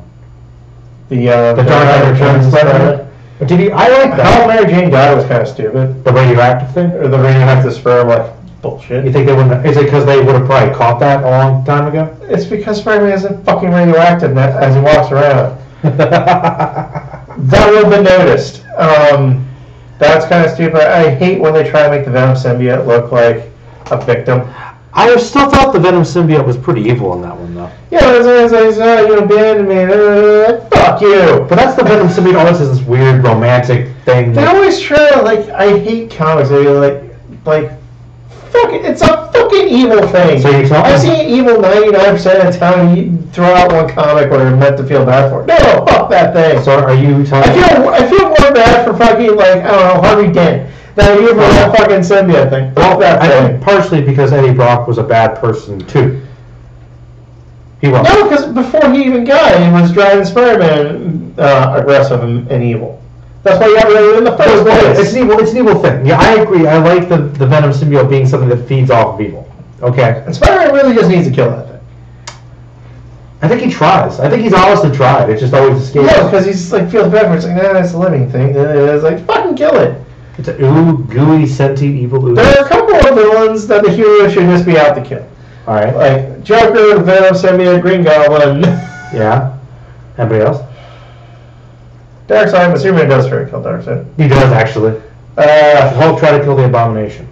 The Dark Knight Returns Spider-Man. I like that. How Mary Jane died was kind of stupid. The radioactive thing, or the radioactive sperm, like bullshit. You think they wouldn't? Is it because they would have probably caught that a long time ago? It's because Spider-Man isn't fucking radioactive as he walks around. That would have been noticed. That's kind of stupid. I hate when they try to make the Venom symbiote look like a victim. I still thought the Venom symbiote was pretty evil in that one, though. Yeah, it's abandoned me. Fuck you. But that's the Venom symbiote always has this weird romantic thing. They always try to, like, I hate comics. They're like, fuck it, it's a fucking evil thing. So I've seen evil 99% of the time. You throw out one comic where you're meant to feel bad for it. No, fuck that thing. So are you telling I feel more bad for fucking, like, I don't know, Harvey Dent than I do for that fucking symbiote thing. Fuck that thing. I think partially because Eddie Brock was a bad person, too. He was. No, because before he even got it, he was driving Spider-Man aggressive and evil. That's why you got rid of it in the first place. It's an evil thing. Yeah, I agree. I like the Venom symbiote being something that feeds off of evil. Okay. And Spider-Man really just needs to kill that thing. I think he tries. I think he's honestly tried. It's just always escapes. Yeah, because he's like feels bad for it. It's like, nah, it's a living thing. It's like, fucking kill it. It's a gooey, sentient, evil ooze. There are a couple of villains that the hero should just be out to kill. Alright. Like Joker, Venom, Symbiote, Green Goblin. Yeah. Anybody else? Darkseid, but Superman does try to kill Darkseid. He does, actually. Hulk tried to kill the Abomination.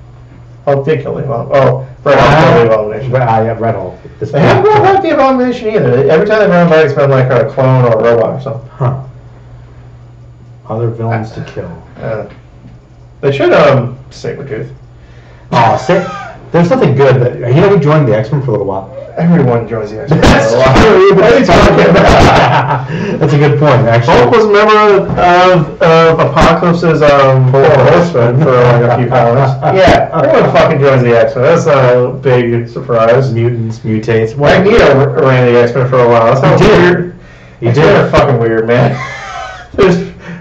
Hulk did kill the Abomination. Oh, Red Hulk killed the Abomination. Yeah, Red Hulk. They haven't brought back the Abomination either. Every time they bring him back, it's been like a clone or a robot or something. Huh. Other villains to kill. They should, Sabretooth. Oh, there's nothing good that, he joined the X-Men for a little while. Everyone joins the X-Men. That's true. What are you talking about? That's a good point, actually. Hulk was a member of Apocalypse's Four Horsemen for like a few comics. Yeah, everyone fucking joins the X-Men. That's not a big surprise. Mutants, mutates. Magneto ran the X-Men for a while. That's weird. He did. They're fucking weird, man.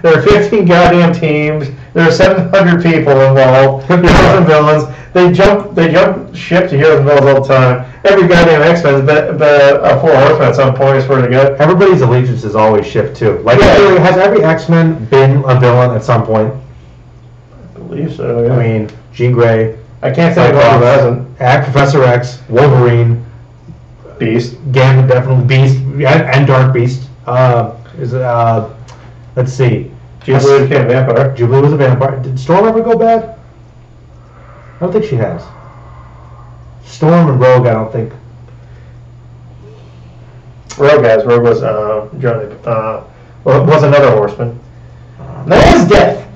There are 15 goddamn teams. There are 700 people involved. Heroes and villains. They jump ship to heroes and villains all the time. Every goddamn X-Men's been a Four Horsemen at some point, I swear to God. Everybody's allegiance is always shift too. Like, has every X-Men been a villain at some point? I believe so, yeah. I mean, Jean Grey. I can't think of one who hasn't. Professor X, Wolverine. Beast. Gambit, definitely. Beast. And Dark Beast. Let's see. Jubilee became a vampire. Jubilee was a vampire. Did Storm ever go bad? I don't think she has. Storm and Rogue, I don't think. Rogue was Johnny. Was another horseman. That was Death.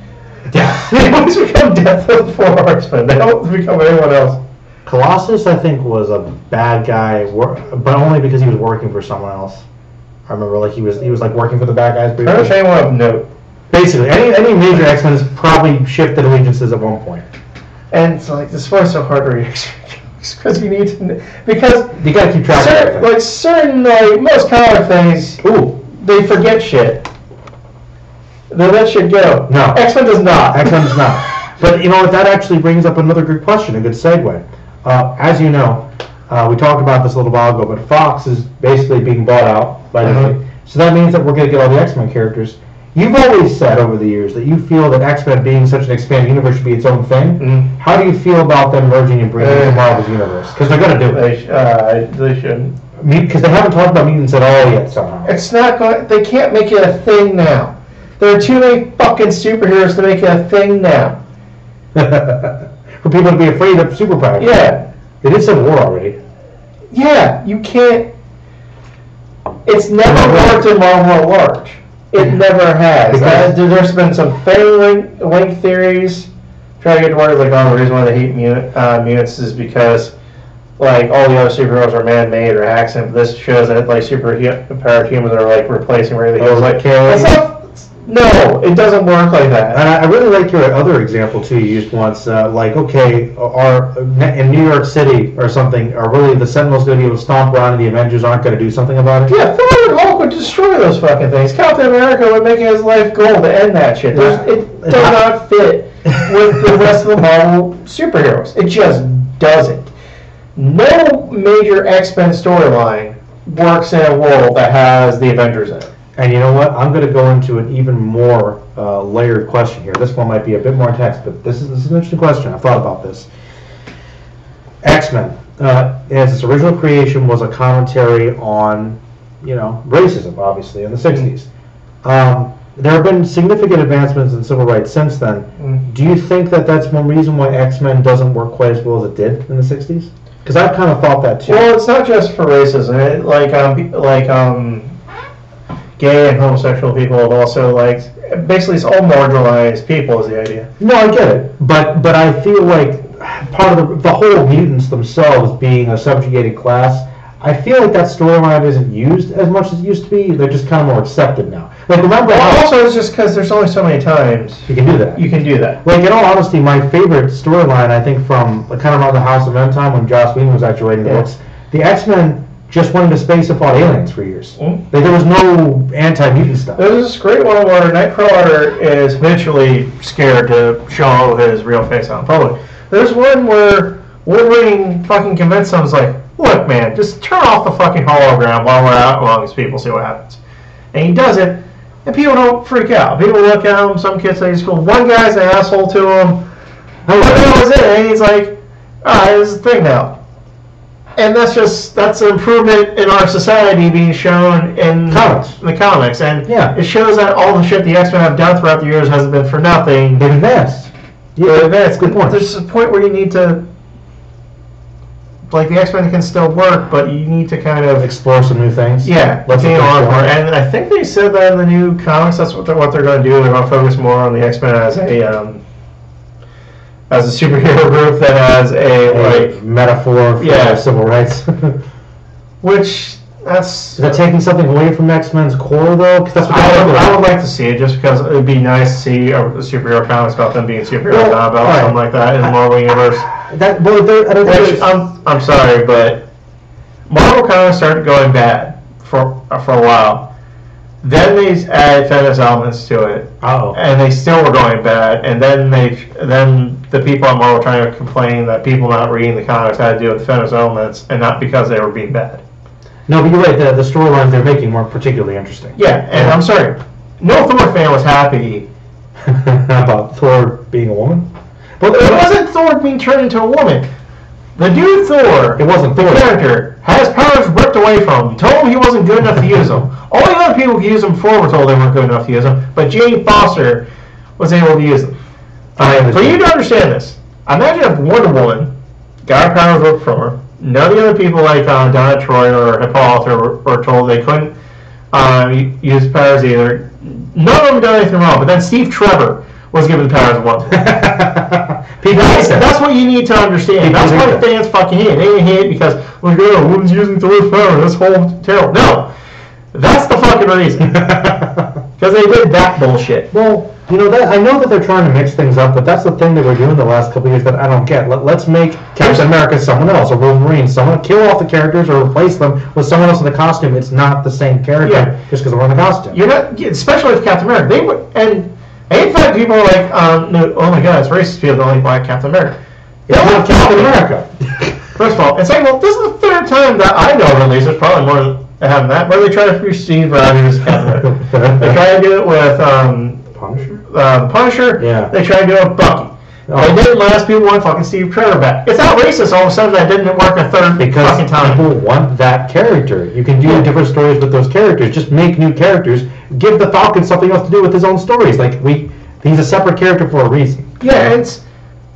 Death. They always become Death of the Four Horsemen. They don't become anyone else. Colossus, I think, was a bad guy, but only because he was working for someone else. I remember, like, he was like working for the bad guys. I don't anyone of note. Basically, any major X-Men has probably shifted allegiances at one point. And it's like, this is why it's so hard to read X-Men comics, because you need to, because you gotta keep track of everything. Like certain, like most comic things, they forget shit. They let shit go. No, X-Men does not. X-Men does not. But you know what? That actually brings up another good question, a good segue. as you know, we talked about this a little while ago, but Fox is basically being bought out by Disney. So that means that we're going to get all the X-Men characters. You've always said over the years that you feel that X-Men being such an expanded universe should be its own thing. How do you feel about them merging and bringing it to Marvel's universe? Because they're going to do it. They shouldn't. Because they haven't talked about mutants at all yet somehow. It's not going. They can't make it a thing now. There are too many fucking superheroes to make it a thing now. For people to be afraid of superpowers. Yeah. They did Civil War already. Yeah, you can't. It's never worked in Marvel at large. It never has. There's been some fan link theories trying to get to where like, the reason why they hate mutants is because like all the other superheroes are man-made or accident. This shows that like superpowered humans are like replacing regular humans. No, it doesn't work like that. And I really like your other example too you used once. Like, okay, in New York City or something, are really the Sentinels going to be able to stomp around and the Avengers aren't going to do something about it? Yeah, Thor and Hulk would destroy those fucking things. Captain America would make it his life goal to end that shit. It does not fit with the rest of the Marvel superheroes. It just doesn't. No major X-Men storyline works in a world that has the Avengers in it. And you know what? I'm going to go into an even more layered question here. This one might be a bit more intense, but this is an interesting question. I've thought about this. X-Men, as its original creation, was a commentary on, racism, obviously, in the 60s. There have been significant advancements in civil rights since then. Do you think that that's one reason why X-Men doesn't work quite as well as it did in the 60s? Because I've kind of thought that too. Well, it's not just for racism. Gay and homosexual people have also basically it's all marginalized people is the idea. No, I get it, but I feel like part of the whole mutants themselves being a subjugated class, I feel like that storyline isn't used as much as it used to be. They're just kind of more accepted now. Like, remember? Also, it's just because there's only so many times you can do that. You can do that. Like, in all honesty, my favorite storyline, I think, from kind of around the House of M time when Joss Whedon was actually writing the books, the X-Men just went into space and fought aliens for years. Like, there was no anti-mutant stuff. There's this great one where Nightcrawler is eventually scared to show his real face out in public. There's one where Wolverine fucking convinced him, like, look, man, just turn off the fucking hologram while we're out among these people, see what happens. And he does it, and people don't freak out. People look at him, some kids say he's cool. One guy's an asshole to him. But that was it. And he's like, alright, this is the thing now. And that's an improvement in our society being shown in the comics. And it shows that all the shit the X-Men have done throughout the years hasn't been for nothing. They've advanced. Yeah, advanced. Good point. There's a point where you need to, like, the X-Men can still work, but you need to kind of explore some new things. Yeah, continue on more. And I think they said that in the new comics. That's what they're going to do. They're going to focus more on the X-Men as a superhero group that has a metaphor for civil rights. Which is that taking something away from X-Men's core though? Because that's what I would like to see it, just because it would be nice to see a superhero comics about them being superheroes, not about something like that in the Marvel universe. I'm sorry, but Marvel comics started going bad for a while. Then they added feminist elements to it, and they still were going bad. And then the people at Marvel were trying to complain that people not reading the comics had to do with feminist elements, and not because they were being bad. No, but you're right. The storylines they're making weren't particularly interesting. Yeah, and I'm sorry, no Thor fan was happy about Thor being a woman. But it wasn't Thor being turned into a woman. The dude Thor, it wasn't Thor. The character, had his powers ripped away from him. Told him he wasn't good enough to use them. All the other people who used them before were told they weren't good enough to use them, but Jane Foster was able to use them. For you to understand this, imagine if Wonder Woman got her powers ripped from her. None of the other people like Donna Troy or Hippolyta were told they couldn't use powers either. None of them done anything wrong, but then Steve Trevor was given the powers of Wonder Woman. That's what you need to understand. That's why fans fucking hate it. They hate it because, like, oh, woman's using Thor's power. That's whole terrible. No. That's the fucking reason. Because they did that bullshit. Well, I know that they're trying to mix things up, but that's the thing that we're doing the last couple of years that I don't get. Let's make Captain America someone else, or Wolverine, someone, kill off the characters or replace them with someone else in the costume. It's not the same character just because they're wearing the costume. You're not, especially with Captain America. They would, and in fact, people are like, no, oh my god, it's racist people don't like Black Captain America. It's not Captain America. First of all, and second of all, this is the third time that I know at least, there's probably more than having that, where they try to free Steve Rogers. They try to do it with Punisher? Punisher. Yeah. They tried to do it with Bucky. They didn't last people want fucking Steve Trevor back. It's not racist all of a sudden that didn't work a third fucking time. People want that character. You can do different stories with those characters. Just make new characters. Give the Falcon something else to do with his own stories. Like he's a separate character for a reason. Yeah, it's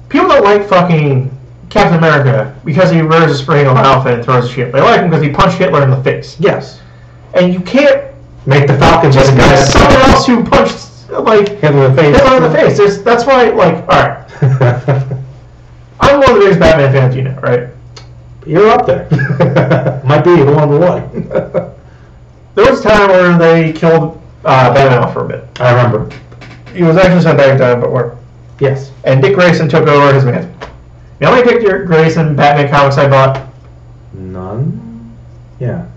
people don't like fucking Captain America because he wears a spraying outfit and throws a shit. They like him because he punched Hitler in the face. Yes. And you can't make the Falcon just get someone else who punched like Hitler in the face. That's why, like, all right. I'm one of the biggest Batman fans, you know, right? You're up there. Might be the one. There was a time where they killed Batman off for a bit. I remember. He was actually sent back in time, but we're. Yes. And Dick Grayson took over his mantle. You know how many Dick Grayson Batman comics I bought? None. Yeah.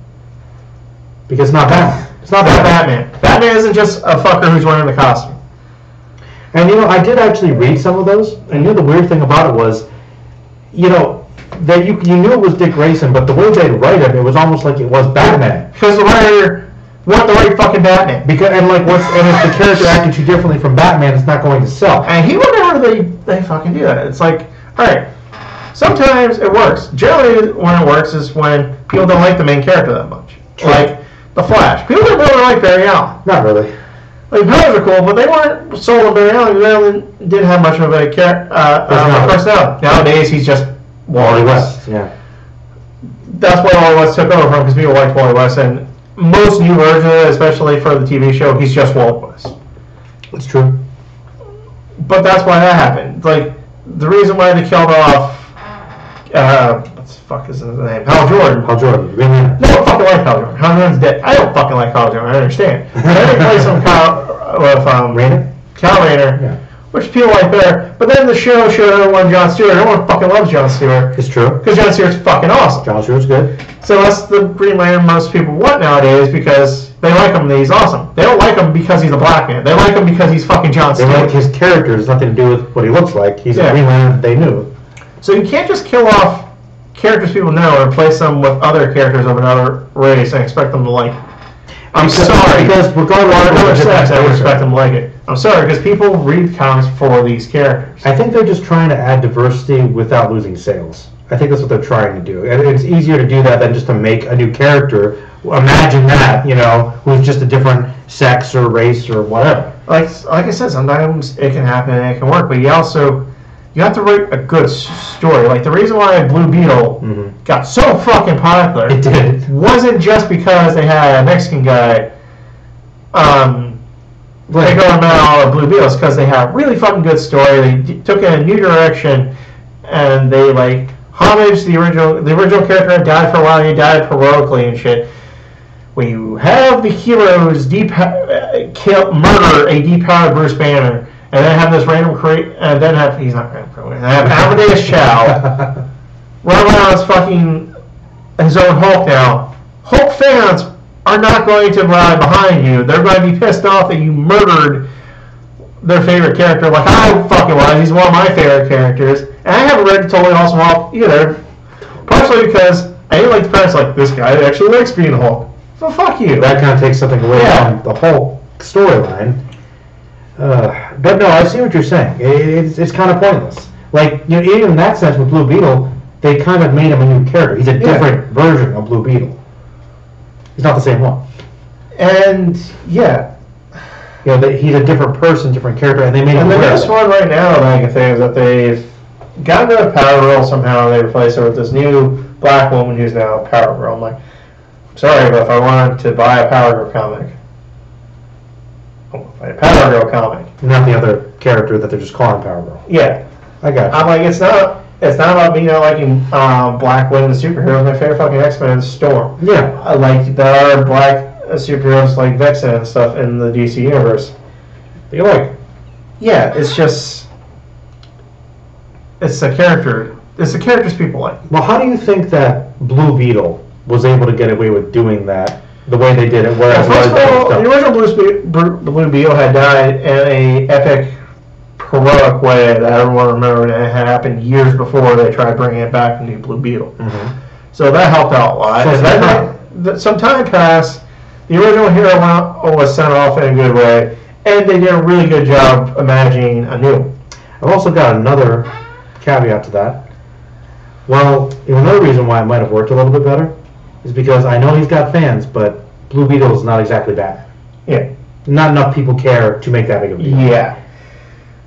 Because it's not Batman. It's not Batman. Batman isn't just a fucker who's wearing the costume. And you know, I did actually read some of those, and you know the weird thing about it was, you know, that you knew it was Dick Grayson, but the way they'd write it, it was almost like it was Batman. Because the writer want the right fucking Batman. Because and if the character acted too differently from Batman, it's not going to sell. And he whenever they fucking do that, it's like, all right, sometimes it works. Generally, when it works is when people don't like the main character that much. True. Like the Flash. People didn't really like Barry Allen. Not really. Like, powers are cool, but they weren't sold on Barry Allen. Barry Allen didn't have much of a personality. Nowadays, he's just Wally West. Yeah. That's what Wally West took over from, because people liked Wally West. And most new versions, especially for the TV show, he's just Wally West. It's true. But that's why that happened. Like, the reason why they killed off, what the fuck is his name? Hal Jordan. Hal Jordan. Really? No, I don't fucking like Hal Jordan. Hal Jordan's dead. I don't fucking like Hal Jordan. I understand. And then they play some Rayner? Kyle Rayner, yeah. Which people like better. But then the show showed everyone Jon Stewart. Everyone fucking loves Jon Stewart. It's true. Because Jon Stewart's fucking awesome. Jon Stewart's good. So that's the Green Lantern most people want nowadays, because they like him and he's awesome. They don't like him because he's a black man. They like him because he's fucking Jon Stewart. They like his character. It's nothing to do with what he looks like. He's a Green Lantern that they knew. So you can't just kill off characters people know and replace them with other characters of another race and expect them to like. I'm sorry, because regardless of other sex, I would expect them to like it. I'm sorry, because people read comics for these characters. I think they're just trying to add diversity without losing sales. I think that's what they're trying to do. And it's easier to do that than just to make a new character. Imagine that, you know, who's just a different sex or race or whatever. Like I said, sometimes it can happen and it can work, but you have to write a good story. Like, the reason why Blue Beetle got so fucking popular, it did, wasn't just because they had a Mexican guy take over all of Blue Beetle. It's because they had a really fucking good story. They took it in a new direction, and they like homaged the original character that died for a while. He died heroically and shit. When you have the heroes murder a depowered Bruce Banner, and then have this random and then have he's not random and have Amadeus Chow run around as fucking his own Hulk now. Hulk fans are not going to ride behind you. They're going to be pissed off that you murdered their favorite character, like I fucking was. He's one of my favorite characters, and I haven't read Totally Awesome Hulk either, partially because I didn't like the premise. Like, this guy actually likes being Hulk, so fuck you. That kind of takes something away from the whole storyline. But no, I see what you're saying. It's kind of pointless. Like, you know, even in that sense with Blue Beetle, they kind of made him a new character. He's a different version of Blue Beetle. He's not the same one. And you know, he's a different person, different character, and they made him. And the best one right now that I can think is that they've gotten rid of Power Girl somehow, and they replaced her with this new black woman who's now Power Girl. I'm like, sorry, but if I wanted to buy a Power Girl comic. A Power Girl comic. Not the other character that they're just calling Power Girl. Yeah. I got you. I'm like, it's not about me not liking black women as superheroes. My favorite fucking X-Men is Storm. Yeah. I like there are black superheroes like Vexen and stuff in the DC universe. You like? Yeah, it's just it's the character. It's the characters people like. Well, how do you think that Blue Beetle was able to get away with doing that the way they did it? Whereas first of all, the original Blue Beetle had died in a epic heroic way that everyone remembered, and it had happened years before they tried bringing it back into Blue Beetle. Mm-hmm. So that helped out a lot. So then some time passed. The original hero was sent off in a good way, and they did a really good job imagining a new one. I've also got another caveat to that. Well, another reason why it might have worked a little bit better is because I know he's got fans, but Blue Beetle is not exactly Batman. Yeah. Not enough people care to make that big of a deal. Yeah.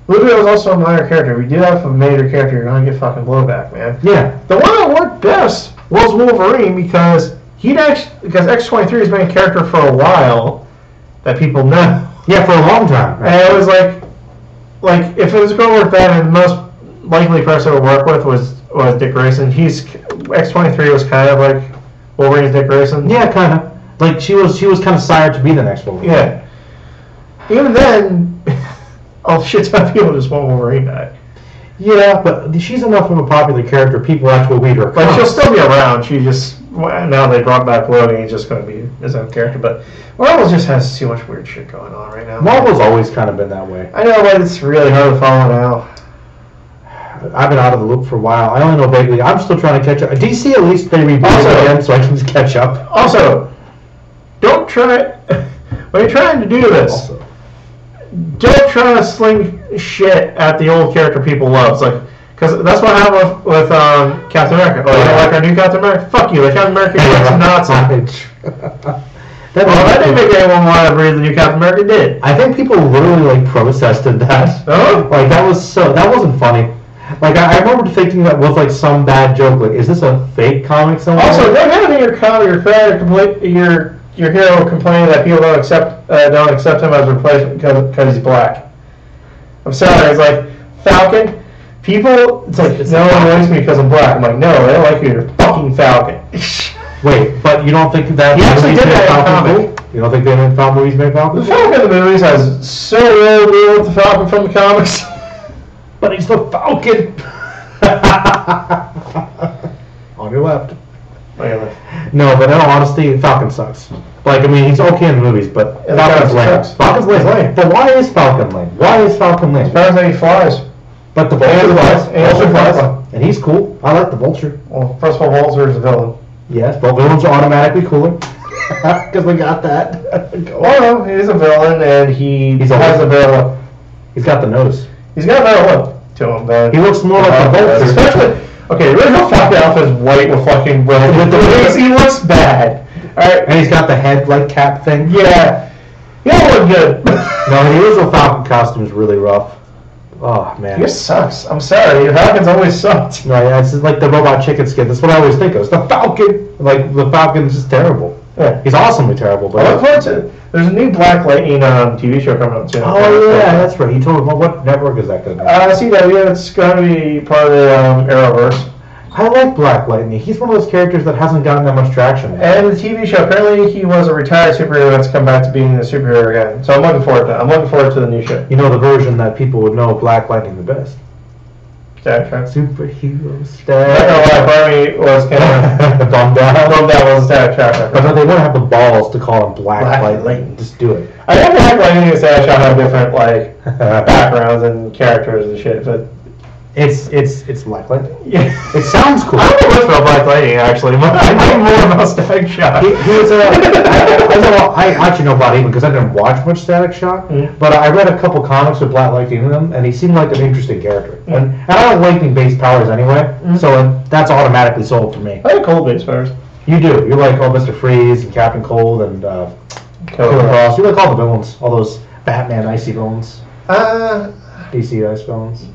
Blue Beetle is also a minor character. If you do that for a major character, you're going to get fucking blowback, man. Yeah. The one that worked best was Wolverine because X-23 has been a character for a while that people know. Yeah, for a long time. Right? And it was like if it was going to work better, the most likely person to work with was Dick Grayson. X-23 was kind of like Wolverine's Dick Grayson. Yeah, kind of. Like she was kind of sired to be the next Wolverine. Yeah. Even then, a shit ton of people just want Wolverine back. Yeah, but she's enough of a popular character. People actually read her. But she'll still be around. She just now they brought back Logan. He's just going to be his own character. But Marvel just has too much weird shit going on right now. Marvel's always kind of been that way. I know, but it's really hard to follow now. I've been out of the loop for a while. I only know vaguely. I'm still trying to catch up. DC, at least they reboot again, so I can just catch up. Also, don't try when you're trying to do this. Don't try to sling shit at the old character people love. Because that's what happened with Captain America. Oh, you don't like our new Captain America? Fuck you. The Captain America is Nazi. That didn't make anyone want to read the new Captain America. Did. I think people literally protested that. Oh? That wasn't funny. I remember thinking that was some bad joke. Is this a fake comic somewhere? Also, don't have in your comic your hero complaining that people don't accept him as a replacement because he's black. I'm sorry. It's like Falcon. People, no one likes me because I'm black. I'm like, no, they don't like you. You're fucking Falcon. Wait, but you don't think that he actually did that in comic? You don't think they made movies made Falcon? The Falcon in the movies has so little to do with the Falcon from the comics. But he's the Falcon. On your left. No, but in all honesty, Falcon sucks. He's okay in the movies, but Falcon's lame. Falcon's lame. But why is Falcon lame? Why is Falcon lame? Depends on he flies. But the Vulture flies. Vulture flies. And he's cool. I like the Vulture. Well, first of all, Vulture is a villain. Yes, but villains are automatically cooler. Because we got that. Oh no, he's a villain, and he has a better. He's got the nose. He's got a better look to him than. He looks more like a Vulture. Especially. Okay, the original Falcon outfit is white with fucking red. With the wings, he looks bad. Alright. And he's got the head cap thing. Yeah. He don't look good. No, the original Falcon costume is really rough. Oh, man. He sucks. I'm sorry. Your Falcon's always sucked. No, yeah, it's like the robot chicken skin. That's what I always think of. It's the Falcon. The Falcon's just terrible. Yeah. He's awesomely terrible. But I look forward to it. There's a new Black Lightning TV show coming up soon. Oh, yeah, that's right. You told me. What network is that going to be? CW. It's going to be part of the Arrowverse. I like Black Lightning. He's one of those characters that hasn't gotten that much traction. And the TV show, apparently he was a retired superhero that's come back to being a superhero again. So I'm looking forward to that. I'm looking forward to the new show. You know the version that people would know Black Lightning the best. Star Trek. Superhero Star. I don't know why Barney was kind of bummed out. Bummed out was Star Trek. But they wouldn't have the balls to call him Black Lightning. Just do it. I think Black Lightning and Star Trek have different backgrounds and characters and shit, but. It's Black Lightning. Yeah. It sounds cool. I don't know much about Black Lightning actually. I know more about Static Shock. I actually know about him because I didn't watch much Static Shock, but I read a couple comics with Black Lightning in them, and he seemed like an interesting character. And I don't like lightning-based powers anyway, so that's automatically sold to me. I like cold-based powers. You do. You like Mr. Freeze and Captain Cold and Killer Frost. You like all the villains, all those Batman icy villains. DC ice villains.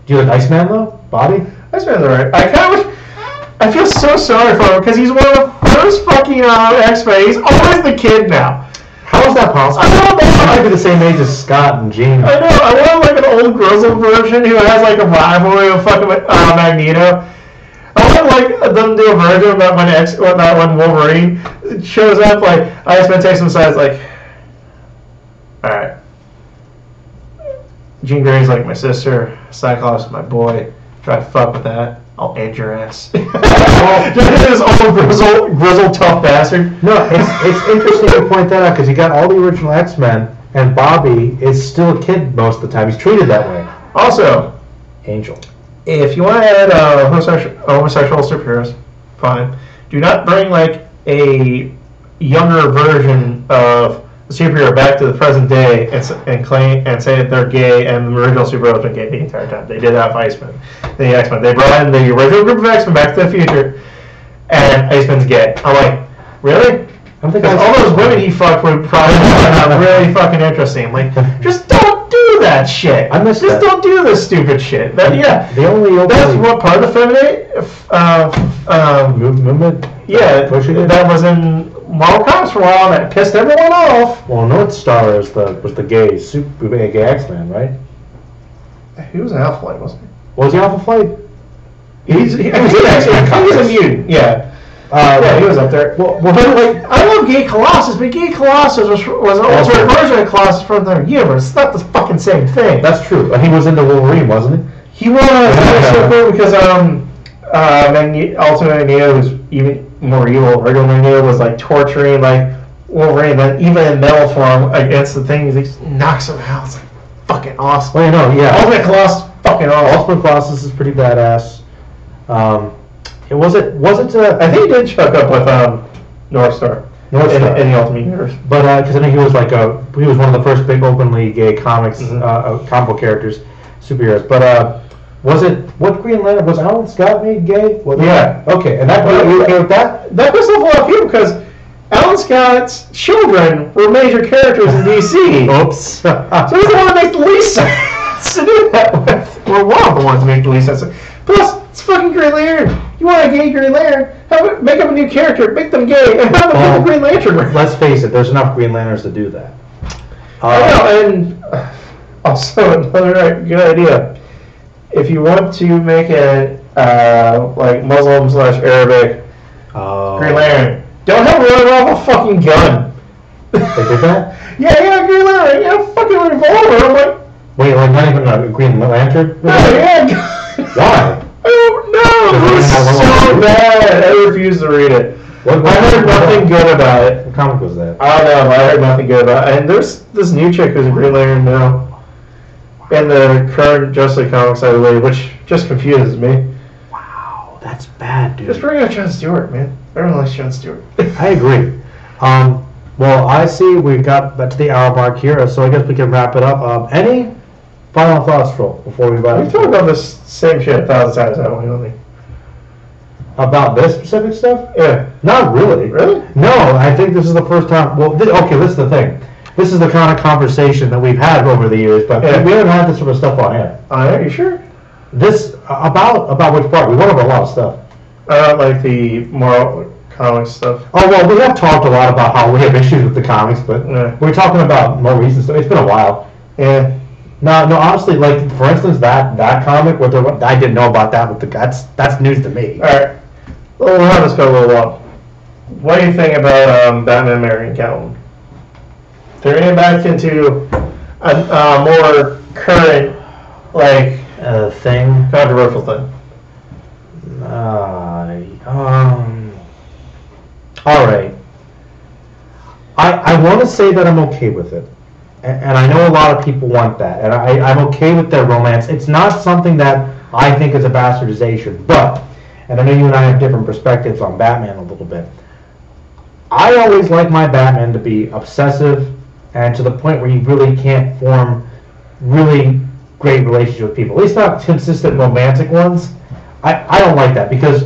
Do you like Iceman though? Body? Iceman's alright. I feel so sorry for him because he's one of the first fucking X-Men. He's always the kid now. How is that possible? I don't know. He might be the same age as Scott and Jean. I know. I want an old grizzled version who has a rivalry with fucking Magneto. I want them to do a version of that when Wolverine shows up. Iceman takes him aside. Alright. Jean Grey's my sister, Cyclops is my boy. Try to fuck with that, I'll end your ass. This old grizzled tough bastard. No, it's interesting to point that out because you got all the original X-Men And Bobby is still a kid most of the time. He's treated that way. Also, Angel. if you want to add homosexual superheroes, fine. Do not bring like a younger version of the superhero back to the present day and claim and say that they're gay and the original superhero's been gay the entire time. They did that with Iceman, the X-Men. They brought in the original group of X-Men back to the future, and Iceman's gay. I'm like, really? Because all those women he fucked would probably find really fucking interesting. Like, just don't do that shit. I missed Just that. don't do this stupid shit. That, yeah, The only that's what part of the feminine movement. yeah, Pushing it. that was in Marvel Comics for a while, and it pissed everyone off. Well, North Star was the gay gay X-Man, right? He was an Alpha Flight, wasn't he? Was he Alpha Flight? He was a mutant, yeah. Yeah, he was up there. Well, But like, I love Gay Colossus, but Gay Colossus was an alternate version of Colossus from their universe. It's not the fucking same thing. that's true. He was into Wolverine, wasn't he? He was. That's so cool because Ultimate Magneto was even more evil. Regular Magneto was like torturing like Wolverine, then even in metal form against the things, he just knocks him out. It's like fucking awesome. Well, you know, yeah. Ultimate Colossus, fucking awesome. Ultimate Colossus is pretty badass. It wasn't. I think he did chuck up with North Star. North Star. In the Ultimate Universe. But because I think he was he was one of the first big openly gay comics, comic book characters, superheroes. But what Green Lantern was Alan Scott made gay? Yeah. Okay, and that you okay with that? That pissed off a lot of people because Alan Scott's children were major characters in DC. Oops. So he's the one that makes the least sense to do that with. Well, one of the ones that make the least sense. Plus, it's fucking Green Lantern. You want a gay Green Lantern? Make up a new character, make them gay, and have them be Green Lantern. Let's face it, there's enough Green Lanterns to do that. I know, and also another good idea. If you want to make it like Muslim/Arabic Green Lantern, don't have him run off a fucking gun. They did that? Yeah, Green Lantern, a fucking revolver. I'm like, wait, like not even a Green Lantern? no, Why? I don't know. It was so bad. I refuse to read it. I heard nothing good about it. What comic was that? I don't know. I heard nothing good about it. And there's this new chick who's a Green Lantern now in the current Justice League comics, I believe, which just confuses me. Wow, that's bad, dude. Just bring out Jon Stewart, man. Everyone likes Jon Stewart. I agree. Well, I see we got back to the hour mark here, so I guess we can wrap it up. Any final thoughts, Troll, before we wrap? We've talked about this same shit 1,000 times, haven't we, Only? About this specific stuff? Yeah. Not really. Really? No, I think this is the first time. Well, okay, this is the thing. This is the kind of conversation that we've had over the years, but we haven't had this sort of stuff on air. Are you sure? This about which part? We went over a lot of stuff. Like the moral comics stuff. Oh well, we have talked a lot about how we have issues with the comics, but we're talking about more recent stuff. It's been a while. Yeah. No, honestly, like for instance, that comic, I didn't know about that. But that's news to me. All right. Well, we'll have this go a little while. What do you think about Batman marrying Catwoman? They're getting back into a more current, like, thing. controversial thing. All right. I want to say that I'm okay with it, and I know a lot of people want that, and I'm okay with their romance. It's not something that I think is a bastardization, but, and I know you and I have different perspectives on Batman a little bit. I always like my Batman to be obsessive and to the point where you really can't form really great relationships with people. At least not consistent romantic ones. I don't like that because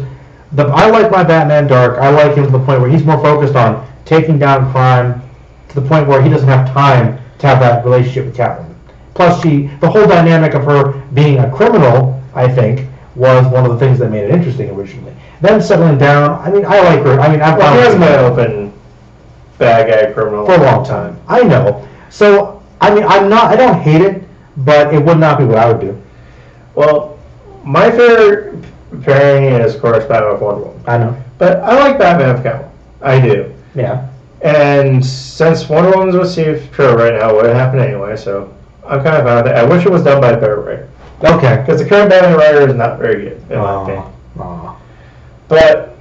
I like my Batman dark. I like him to the point where he's more focused on taking down crime to the point where he doesn't have time to have that relationship with Catwoman. Plus, the whole dynamic of her being a criminal, I think, was one of the things that made it interesting originally. Then settling down, I mean, I like her. I mean, he hasn't been an open bad guy criminal for a long time. I know. So, I mean, I don't hate it, but it would not be what I would do. Well, my favorite pairing is, of course, Batman with Wonder Woman. I know. But I like Batman with Catwoman. I do. Yeah. And since Wonder Woman's with Steve Trevor right now, it would happen anyway, so I'm kind of fine with it. I wish it was done by a better writer. Okay. Because the current Batman writer is not very good, in my opinion. But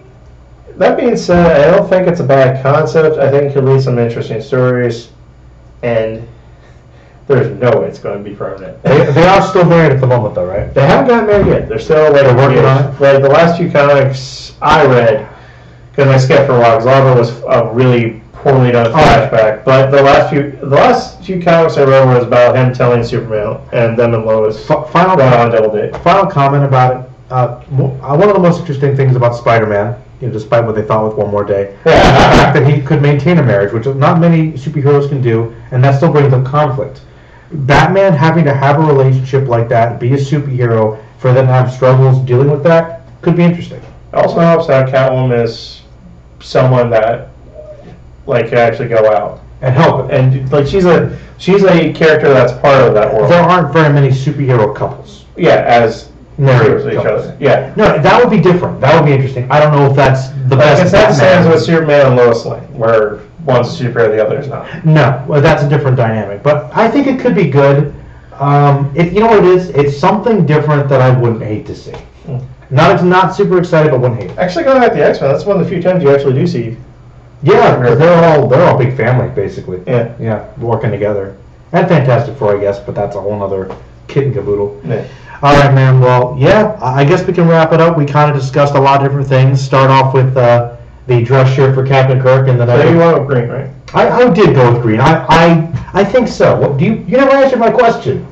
that being said, I don't think it's a bad concept. I think it could lead some interesting stories. And there's no way it's going to be permanent. They are still married at the moment, though, right? They haven't gotten married yet. They're still like working on it. Like the last few comics I read, because I skipped for a while, because a lot of it was a really poorly done flashback. But the last few comics I read was about him telling Superman and them and Lois Final on a double date. Final comment about it. One of the most interesting things about Spider-Man, despite what they thought with One More Day, the fact that he could maintain a marriage, which not many superheroes can do, and that still brings up conflict. Batman having to have a relationship like that, be a superhero, for them to have struggles dealing with that, could be interesting. It also helps that Catwoman is someone that can actually go out And help it. and she's a character that's part of that world. There aren't very many superhero couples. Yeah, as Married with each couples. other. Yeah. No, that would be different. That would be interesting. I don't know if that's the best. It's not the same as with Superman and Lois Lane, where one's a superhero, the other is not. No, well, that's a different dynamic. But I think it could be good. You know what it is? It's something different that I wouldn't hate to see. Not super excited, but wouldn't hate it. Actually, going back to the X-Men, that's one of the few times you actually do see. Yeah, because they're all big family basically. Yeah, working together. And Fantastic Four, I guess, but that's a whole other kit and caboodle. Yeah. All right, man. Well, yeah, I guess we can wrap it up. We kind of discussed a lot of different things. Start off with the dress shirt for Captain Kirk, and then So you went with green, right? I did go with green. I think so. What, you never answered my question.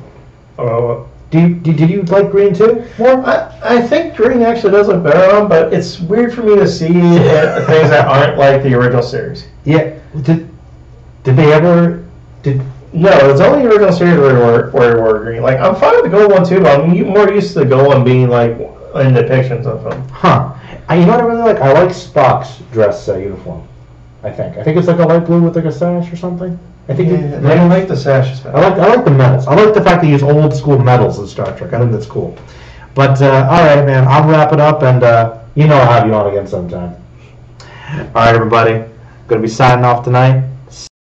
Did you like green too? Well, I think green actually does look better on, but it's weird for me to see things that aren't like the original series. Yeah. Did they ever? No, it's only the original series where it wore green. Like, I'm fine with the gold one too, but I'm more used to the gold one being like in depictions of them. Huh. You know what I really like? I like Spock's dress uniform. I think it's like a light blue with like a sash or something. I think I don't like the sashes. I like the medals. I like the fact they use old school medals in Star Trek. I think that's cool. But all right, man, I'll wrap it up, and I'll have you on again sometime. All right, everybody, gonna be signing off tonight.